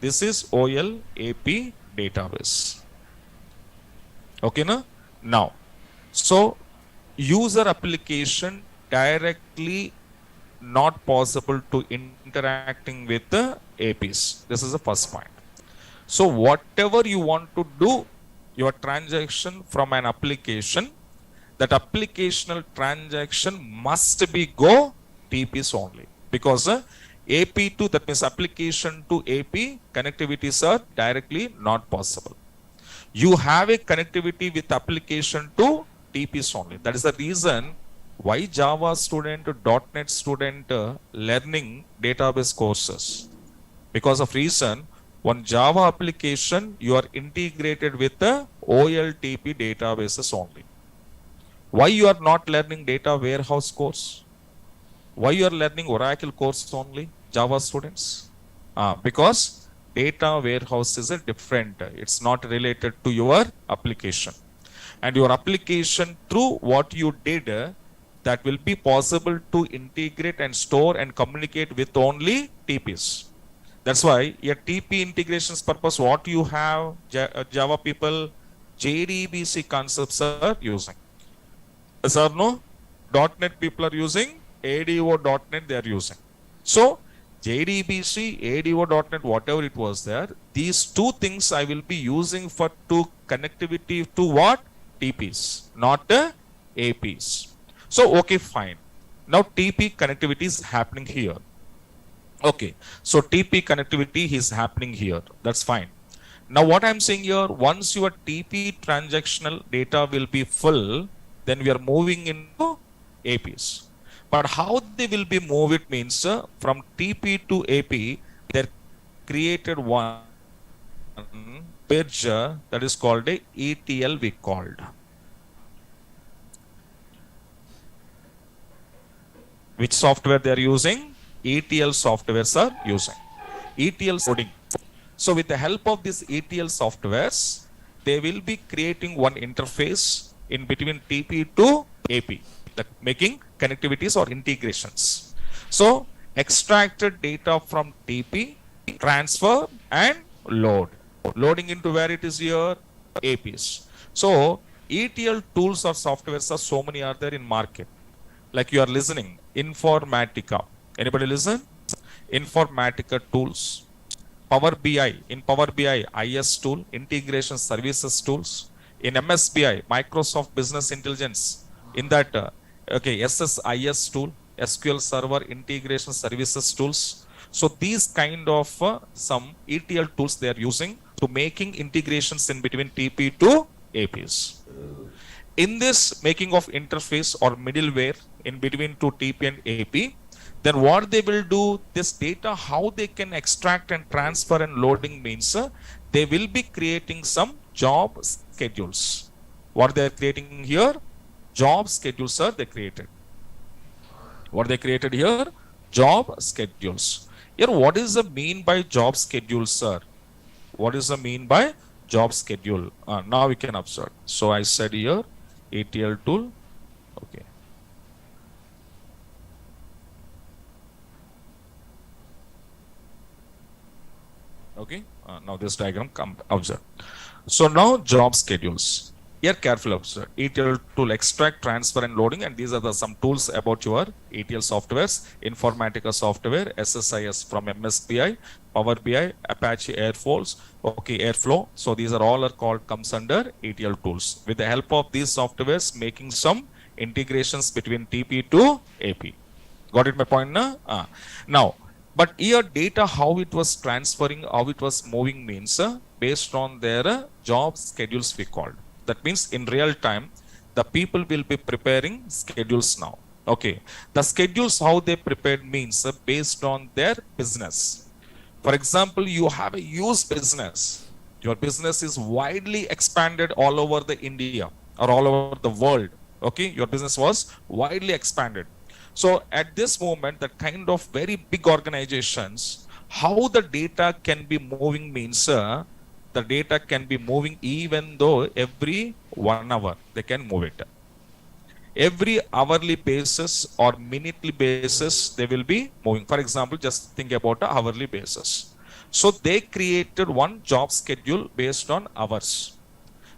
this is OLAP database. Okay, na? Now, so user application directly not possible to interacting with the APs. This is the first point. So whatever you want to do, your transaction from an application, that applicational transaction must be go TPs only, because AP to, that means application to AP connectivities are directly not possible. You have a connectivity with application to TPs only. That is the reason why Java student, .NET student learning database courses. Because of reason, one Java application, you are integrated with the OLTP databases only. Why you are not learning data warehouse course? Why you are learning Oracle course only, Java students? Because data warehouse is a different, it's not related to your application. And your application, through what you did, that will be possible to integrate and store and communicate with only TPs. That's why a TP integrations purpose, what you have, Java people, JDBC concepts are using. Yes or no? .NET people are using, ADO.NET they are using. So JDBC, ADO.NET, whatever it was there, these two things I will be using for to connectivity to what? TPs, not APs. So, okay, fine. Now TP connectivity is happening here. Okay, so TP connectivity is happening here. That's fine. Now what I'm saying here, once your TP transactional data will be full, then we are moving into APs. But how they will be moved means from TP to AP, they're created one bridge that is called a ETL we called. Which software they are using? ETL softwares are using. ETL coding. So with the help of these ETL softwares, they will be creating one interface in between TP to AP, that making connectivities or integrations. So extracted data from TP, transfer and load. Loading into where it is here? APs. So ETL tools or softwares are so many are there in market. Like you are listening, Informatica. Anybody listen? Informatica tools. Power BI, in Power BI, IS tool, integration services tools. In MSBI, Microsoft Business Intelligence, in that, SSIS tool, SQL Server Integration Services tools. So these kind of some ETL tools they are using to making integrations in between TP to APs. In this making of interface or middleware in between to TP and AP, then what they will do, this data, how they can extract and transfer and loading means they will be creating some job schedules. What they are creating here? Job schedules are they created. What they created here? Job schedules. Here, what is the mean by job schedule, sir? What is the mean by job schedule? Now we can observe. So I said here, ETL tool. Okay. Okay. Now this diagram come observe. So now job schedules. Here careful observe. ETL tool extract, transfer and loading, and these are the some tools about your ETL softwares. Informatica software, SSIS from MSBI, Power BI, Apache Airflows, okay, Airflow. So these are all are called comes under ETL tools. With the help of these softwares, making some integrations between TP to AP. Got it my point now? Now, but here data, how it was transferring, how it was moving means based on their job schedules we called. That means in real time, the people will be preparing schedules now. Okay, the schedules how they prepared means based on their business. For example, you have a huge business. Your business is widely expanded all over the India or all over the world. Okay, your business was widely expanded. So at this moment, that kind of very big organizations, how the data can be moving means the data can be moving even though every 1 hour they can move it. Every hourly basis or minutely basis they will be moving. For example, just think about a hourly basis. So they created one job schedule based on hours.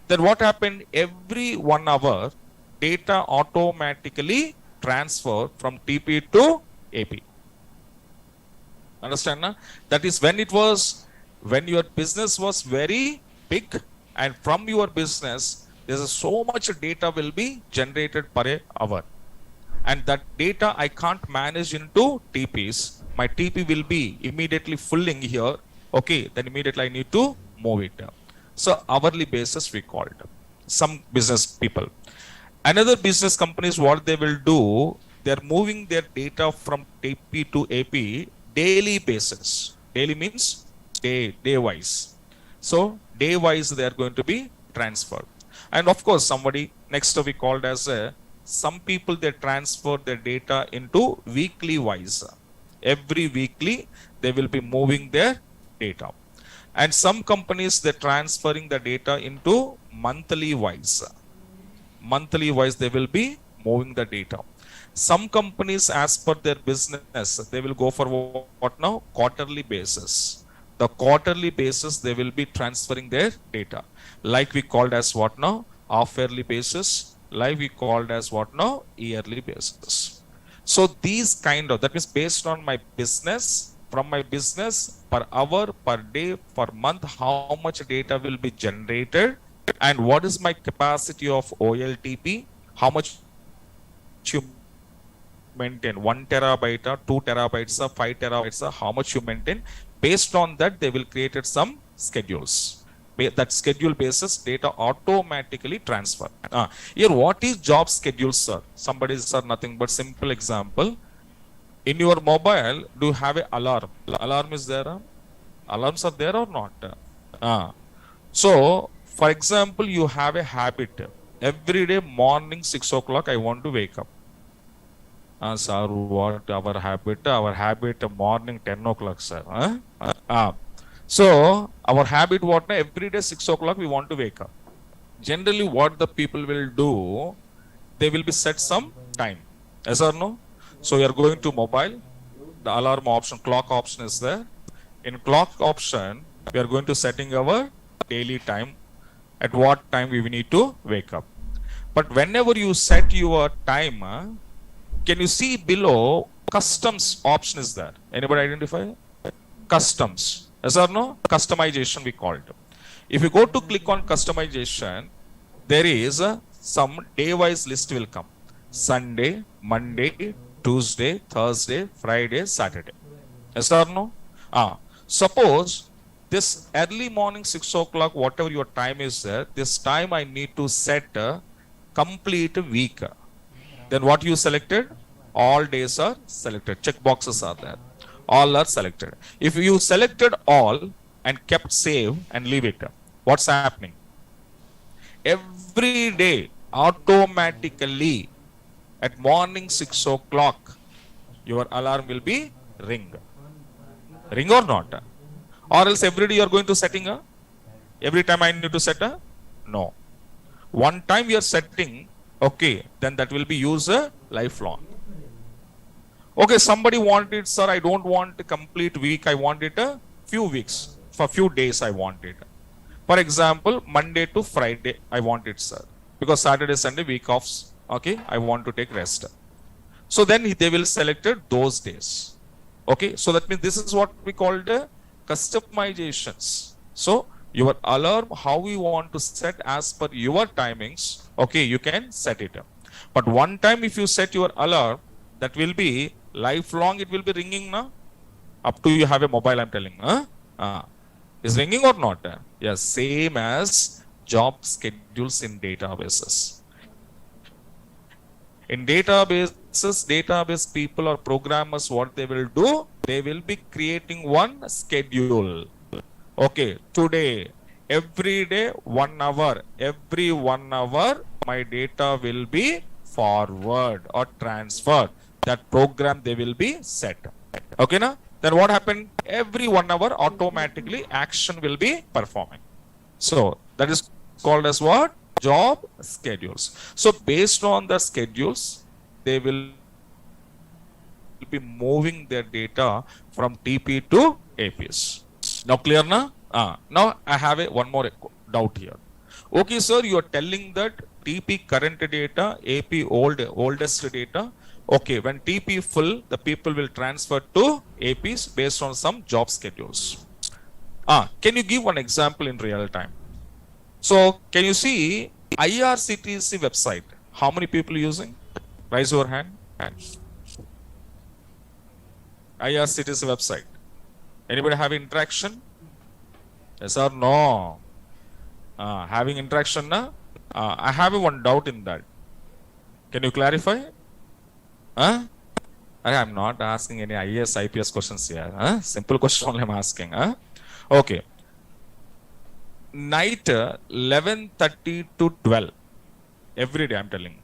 Then what happened? Every 1 hour data automatically transfer from TP to AP. Understand na? That is when your business was very big, and from your business there's so much data will be generated per hour, and that data I can't manage into TPs. My TP will be immediately filling here. Okay, then immediately I need to move it. So hourly basis we called some business people. Another business companies, what they will do, they're moving their data from TP to AP daily basis. Daily means day wise. So day wise they are going to be transferred. And of course somebody next we called as some people they transfer their data into weekly wise. Every weekly they will be moving their data. And some companies they're transferring the data into monthly wise. Monthly wise they will be moving the data. Some companies as per their business they will go for what now? Quarterly basis. The quarterly basis they will be transferring their data, like we called as what now? Half yearly basis. Like we called as what now? Yearly basis. So these kind of, that means based on my business, from my business per hour, per day, per month, how much data will be generated, and what is my capacity of OLTP, how much you maintain, 1 terabyte or 2 terabytes or 5 terabytes or how much you maintain. Based on that they will created some schedules. That schedule basis data automatically transfer. Here what is job schedule, sir? Somebody sir, nothing but simple example. In your mobile do you have a alarm? Alarm is there? Alarms are there or not? So for example, you have a habit, every day morning 6 o'clock I want to wake up. Sir, what our habit? Our habit morning 10 o'clock, sir. So our habit what? Every day 6 o'clock we want to wake up. Generally what the people will do, they will be set some time. Yes or no? So you are going to mobile, the alarm option, clock option is there. In clock option, we are going to setting our daily time, at what time we need to wake up. But whenever you set your time, can you see below customs option is there? Anybody identify? Customs. Yes or no? Customization we called. If you go to click on customization, there is some day-wise list will come. Sunday, Monday, Tuesday, Thursday, Friday, Saturday. Yes or no? Suppose this early morning 6 o'clock, whatever your time is there, this time I need to set a complete week. Then what you selected? All days are selected. Check boxes are there. All are selected. If you selected all and kept save and leave it, what's happening? Every day automatically at morning 6 o'clock your alarm will be ring. Ring or not? Or else every day you are going to setting a, every time I need to set a? No. One time you are setting, okay, then that will be used lifelong. Okay, somebody wanted, sir, I don't want a complete week, I want it a few weeks, for few days I want it. For example, Monday to Friday I want it, sir, because Saturday, Sunday week offs, okay, I want to take rest. So then they will select those days. Okay, so that means this is what we called customizations. So your alarm, how you want to set as per your timings, okay, you can set it up. But one time if you set your alarm, that will be lifelong, it will be ringing now. Up to you have a mobile, I'm telling. Is ringing or not? Yes, same as job schedules in databases. In database people or programmers, what they will do, they will be creating one schedule. Okay, today, every day, 1 hour, every 1 hour, my data will be forward or transferred. That program they will be set. Okay, now? Then what happened? Every 1 hour, automatically action will be performing. So that is called as what? Job schedules. So based on the schedules, they will be moving their data from TP to APS. Now clear na? Now I have one more doubt here. Okay, sir, you are telling that TP current data, AP oldest data. Okay, when TP full, the people will transfer to APs based on some job schedules. Can you give one example in real time? So can you see IRCTC website? How many people using? Raise your hand. IRCTC website. Anybody have interaction? Yes or no? Having interaction na? I have one doubt in that. Can you clarify? I'm not asking any IAS, IPS questions here. Simple question only I'm asking. Okay. Night 11:30 to 12. Every day I'm telling.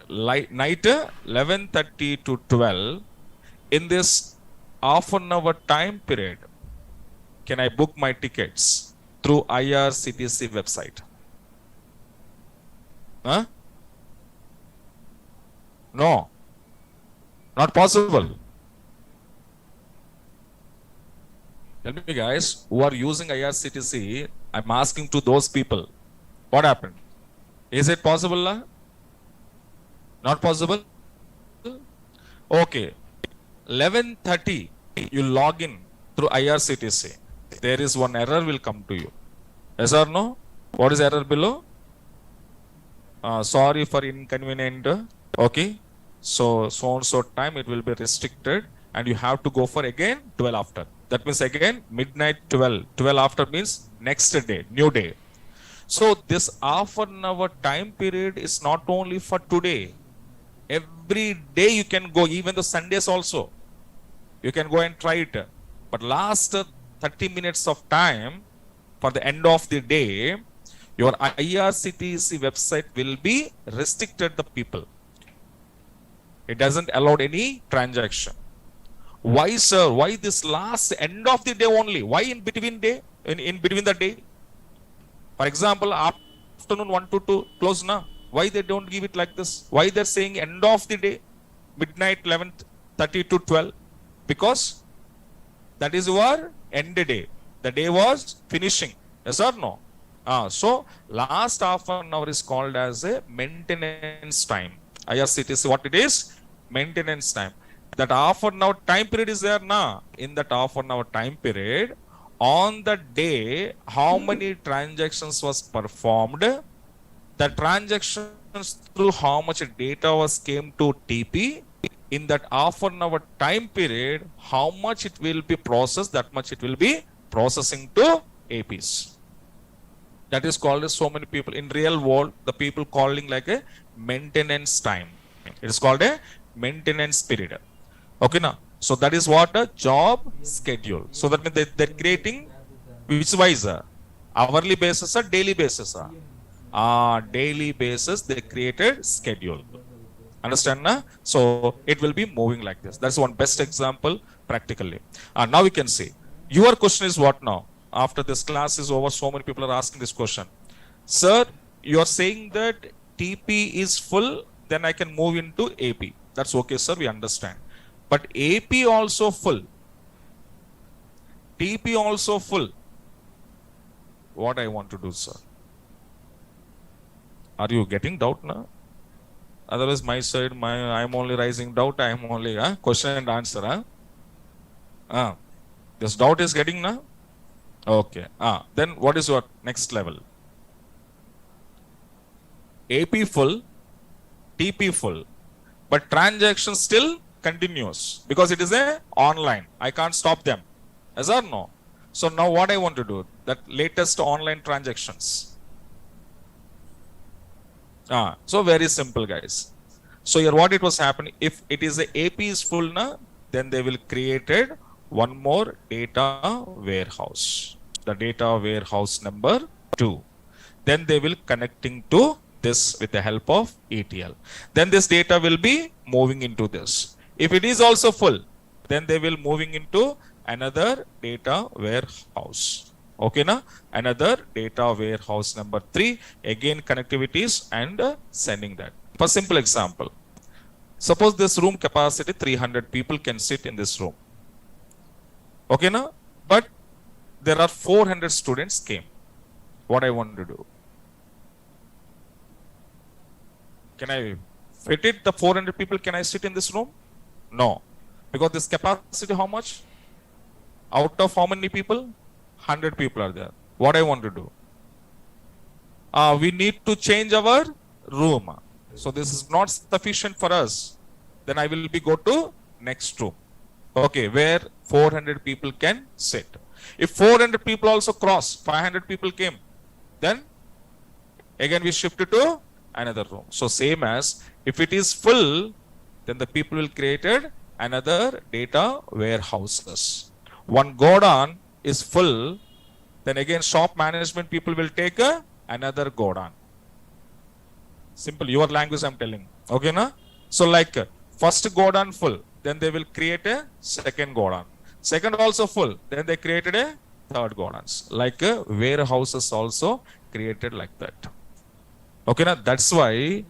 Night 11:30 to 12. In this half-an-hour time period, can I book my tickets through IRCTC website? No. Not possible. Tell me guys, who are using IRCTC, I'm asking to those people, what happened? Is it possible? Not possible? Okay. 11:30, you log in through IRCTC. There is one error will come to you. Yes or no? What is error below? Sorry for inconvenient. Okay. So and so time it will be restricted and you have to go for again 12 after. That means again midnight 12. 12 after means next day, new day. So this half-an-hour time period is not only for today. Every day you can go, even the Sundays also. You can go and try it. But last 30 minutes of time for the end of the day, your IRCTC website will be restricted the people. It doesn't allow any transaction. Why, sir? Why this last end of the day only? Why in between day? In between the day? For example, afternoon 1 to 2 close now. Why they don't give it like this? Why they're saying end of the day? Midnight 11:30 to 12? Because that is your end day. The day was finishing. Yes or no? So last half an hour is called as a maintenance time. IRCTC, what it is? Maintenance time. That half an hour time period is there now. In that half an hour time period, on the day, how many transactions was performed? The transactions through how much data was came to TP. In that half an hour time period, how much it will be processed, that much it will be processing to APs. That is called as so many people in real world, the people calling like a maintenance time. It is called a maintenance period. Okay now. So that is what a job schedule. So that means they're creating which wise? Hourly basis or daily basis? Daily basis they created schedule. Understand na? So it will be moving like this. That's one best example practically. Now we can see. Your question is what now? After this class is over, so many people are asking this question. Sir, you are saying that TP is full, then I can move into AP. That's okay, sir, we understand. But AP also full. TP also full. What I want to do, sir? Are you getting doubt now? Otherwise, my side, I'm only raising doubt. I'm only question and answer. This doubt is getting now. Okay. Then what is your next level? AP full, TP full, but transaction still continues because it is a online. I can't stop them. Yes or no? So now what I want to do? That latest online transactions. So very simple, guys. So here what it was happening, if it is a AP is full na, then they will created one more data warehouse, the data warehouse number 2. Then they will connecting to this with the help of ETL. Then this data will be moving into this. If it is also full, then they will moving into another data warehouse. Okay na? Another data warehouse number 3, again connectivities and sending that. For simple example, suppose this room capacity 300 people can sit in this room. Okay na? But there are 400 students came. What I want to do? Can I fit it? The 400 people, can I sit in this room? No. Because this capacity, how much? Out of how many people? 100 people are there. What I want to do? We need to change our room. So this is not sufficient for us. Then I will be go to next room. Okay, where 400 people can sit. If 400 people also cross, 500 people came, then again we shift it to another room. So same as if it is full, then the people will created another data warehouses. One godown is full, then again shop management people will take another godown. Simple, your language I'm telling. Okay na? So like first godown full, then they will create a second godown. Second also full, then they created a third godowns. Like warehouses also created like that. Okay na? That's why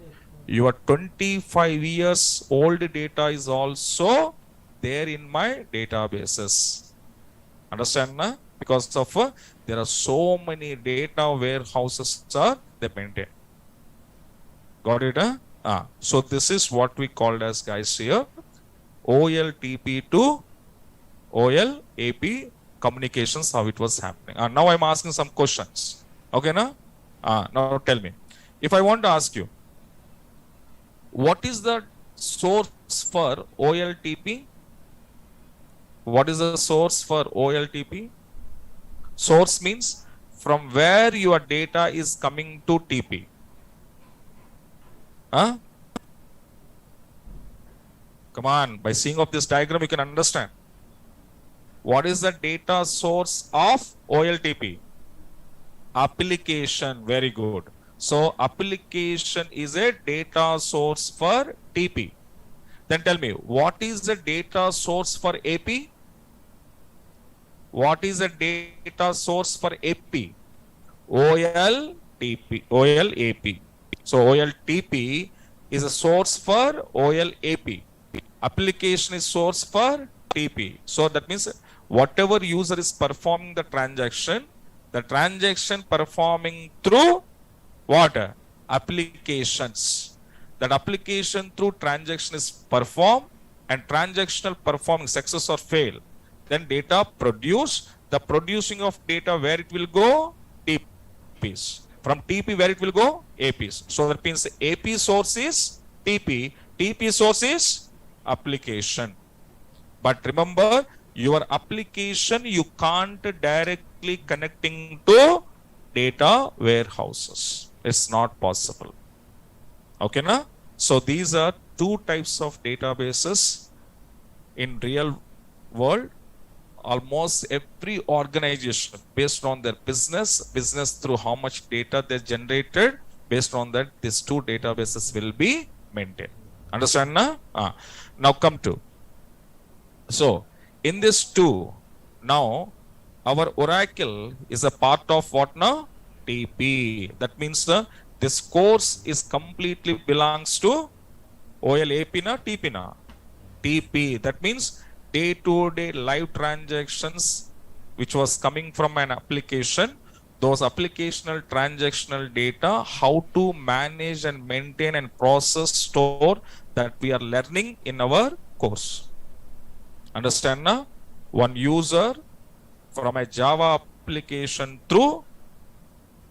your 25 years old data is also there in my databases. Understand na? Because of there are so many data warehouses are they maintain. Got it? So this is what we called as, guys, here OLTP to OLAP communications, how it was happening. Now I'm asking some questions. Okay na? Now tell me, if I want to ask you, what is the source for OLTP? What is the source for OLTP? Source means from where your data is coming to TP. Come on, by seeing of this diagram, you can understand. What is the data source of OLTP? Application. Very good. So application is a data source for TP. Then tell me, what is the data source for AP? What is the data source for AP? OLTP, OLAP. So OLTP is a source for OLAP. Application is source for TP. So that means whatever user is performing the transaction performing through what? Applications. That application through transaction is performed, and transactional performing success or fail. Then data produce, the producing of data where it will go? TPs. From TP where it will go? APs. So that means AP source is TP, TP source is application. But remember, your application you can't directly connecting to data warehouses. It's not possible. Okay na? So these are two types of databases in real world. Almost every organization, based on their business through how much data they generated, based on that these two databases will be maintained. Understand na? Now come to, so in this two, now our Oracle is a part of what now? TP. That means this course is completely belongs to OLAP na TP na? TP. That means day-to-day live transactions which was coming from an application, those applicational transactional data, how to manage and maintain and process, store, that we are learning in our course. Understand na? One user from a Java application through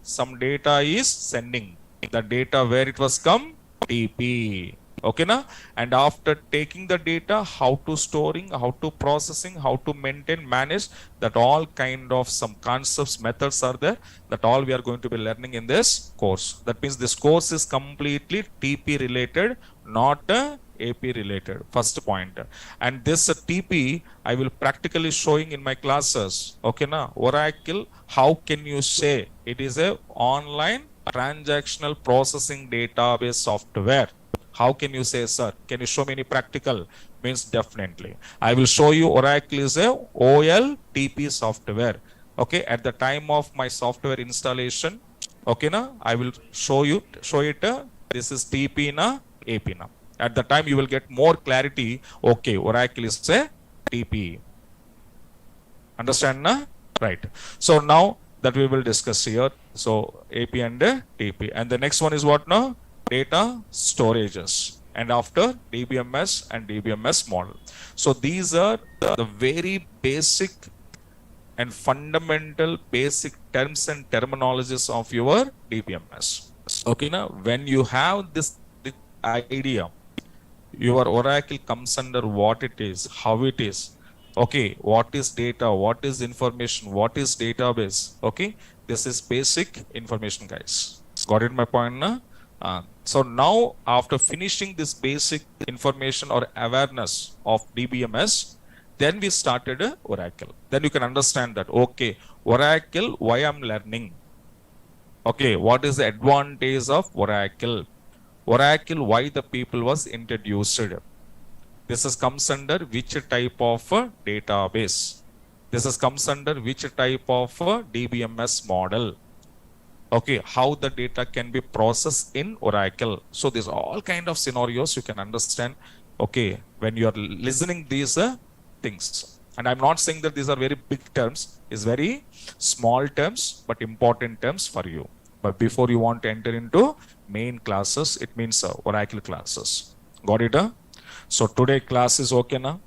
some data is sending. The data where it was come? TP. Okay na? And after taking the data, how to storing, how to processing, how to maintain, manage, that all kind of some concepts, methods are there, that all we are going to be learning in this course. That means this course is completely TP related, not AP related. First point. And this TP I will practically showing in my classes. Okay na? Oracle, how can you say it is a online transactional processing database software? How can you say, sir? Can you show me any practical? Means definitely. I will show you Oracle is a OLTP software. Okay, at the time of my software installation, okay, na, I will show it. This is TP na, AP na. At the time, you will get more clarity. Okay, Oracle is a TP. Understand na? Right. So now that we will discuss here. So AP and TP. And the next one is what now? Data storages. And after DBMS and DBMS model. So these are the very basic and fundamental basic terms and terminologies of your DBMS. Okay, now when you have this idea, your Oracle comes under what it is, how it is. Okay, what is data, what is information, what is database. Okay, this is basic information, guys. Got it my point na? So now after finishing this basic information or awareness of DBMS, then we started Oracle. Then you can understand that, okay, Oracle, why I'm learning. Okay, what is the advantage of Oracle? Oracle, why the people was introduced. This is comes under which type of database. This is comes under which type of DBMS model. Okay, how the data can be processed in Oracle. So there's all kind of scenarios you can understand. Okay, when you are listening these things. And I'm not saying that these are very big terms. It's very small terms, but important terms for you. But before you want to enter into main classes, it means Oracle classes. Got it? So today class is okay now.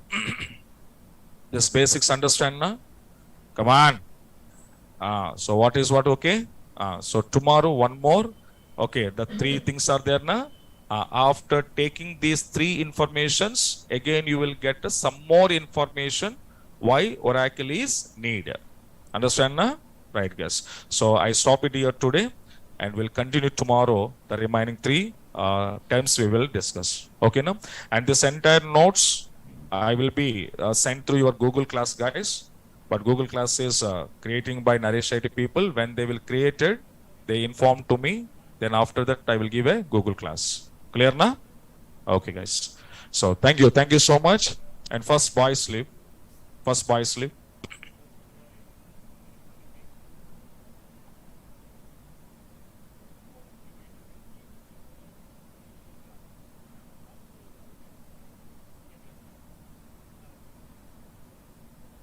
This basics understand now? Come on. So what is what okay? So tomorrow one more. Okay, the three things are there now. After taking these three informations, again you will get some more information why Oracle is needed. Understand now? Right, guys. So I stop it here today and we'll continue tomorrow. The remaining three terms we will discuss. Okay, now? And this entire notes I will be sent through your Google Class, guys. But Google Class is creating by Naresh IT people. When they will create it, they inform to me. Then after that, I will give a Google Class. Clear na? Okay, guys. So thank you. Thank you so much. And first boy sleep. First boy sleep.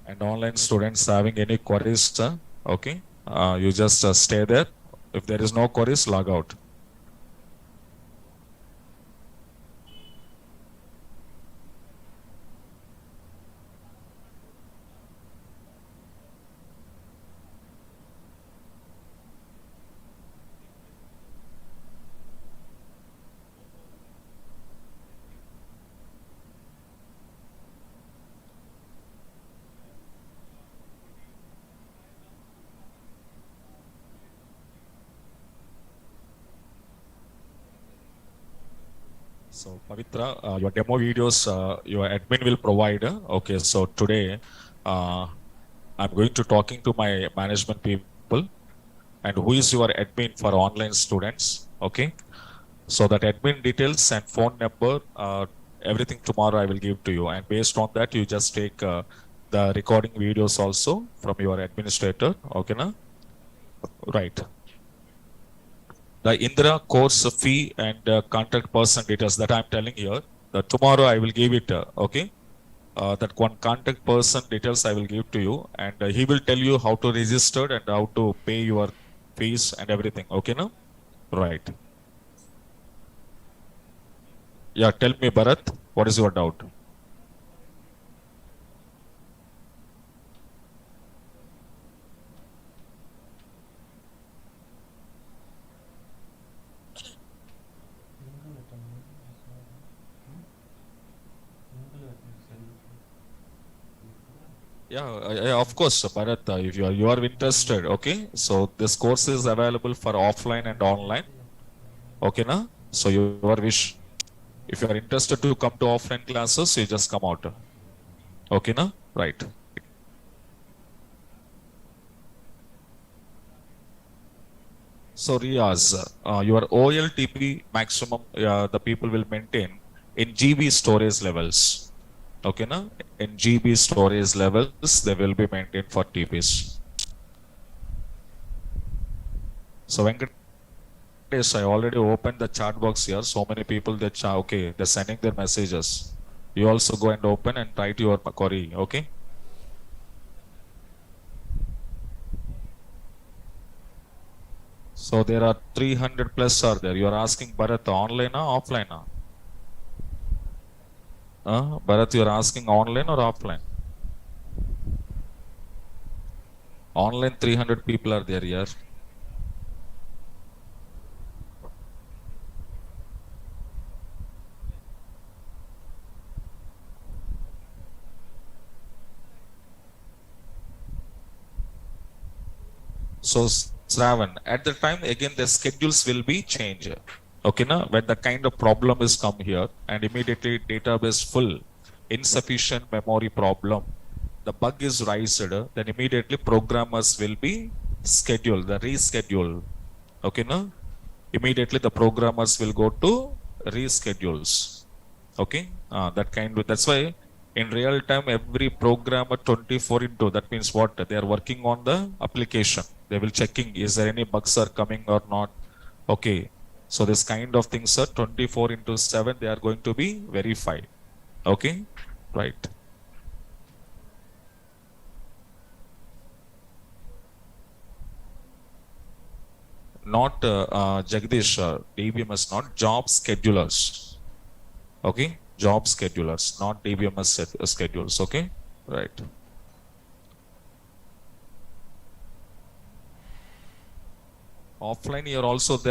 And online students having any queries, okay, you just stay there. If there is no queries, log out. So Pavitra, your demo videos, your admin will provide. Okay, so today I'm going to talking to my management people and who is your admin for online students. Okay, so that admin details and phone number, everything tomorrow I will give to you. And based on that, you just take the recording videos also from your administrator. Okay, na? Right. The Indra course fee and contact person details that I'm telling here. Tomorrow I will give it. Okay. That one contact person details I will give to you, and he will tell you how to register and how to pay your fees and everything. Okay, now? Right. Yeah. Tell me, Bharat, what is your doubt? Yeah, yeah, of course, Bharat, if you are interested, okay, so this course is available for offline and online, okay, na? So your wish, if you are interested to come to offline classes, you just come out, okay, na? Right. So Riaz, your OLTP maximum, the people will maintain in GB storage levels. Okay, na? In GB storage levels, they will be maintained for TPs. So Venkatesh, I already opened the chat box here. So many people that okay, they're sending their messages. You also go and open and write your query. Okay. So there are 300 plus are there. You are asking Bharat online or offline? Bharat, you are asking online or offline? Online 300 people are there here. So Shravan, at the time again the schedules will be changed. Okay, now when the kind of problem is come here and immediately database full, insufficient memory problem, the bug is raised, then immediately programmers will be scheduled, the reschedule. Okay, now immediately the programmers will go to reschedules. Okay, that's why in real time every programmer 24 into, that means what, they are working on the application, they will checking is there any bugs are coming or not. Okay, so this kind of things are 24 into 7 they are going to be verified. Okay, right. Not Jagdish, DBMS, not job schedulers. Okay, job schedulers, not DBMS schedules. Okay, right. Offline, you're also there.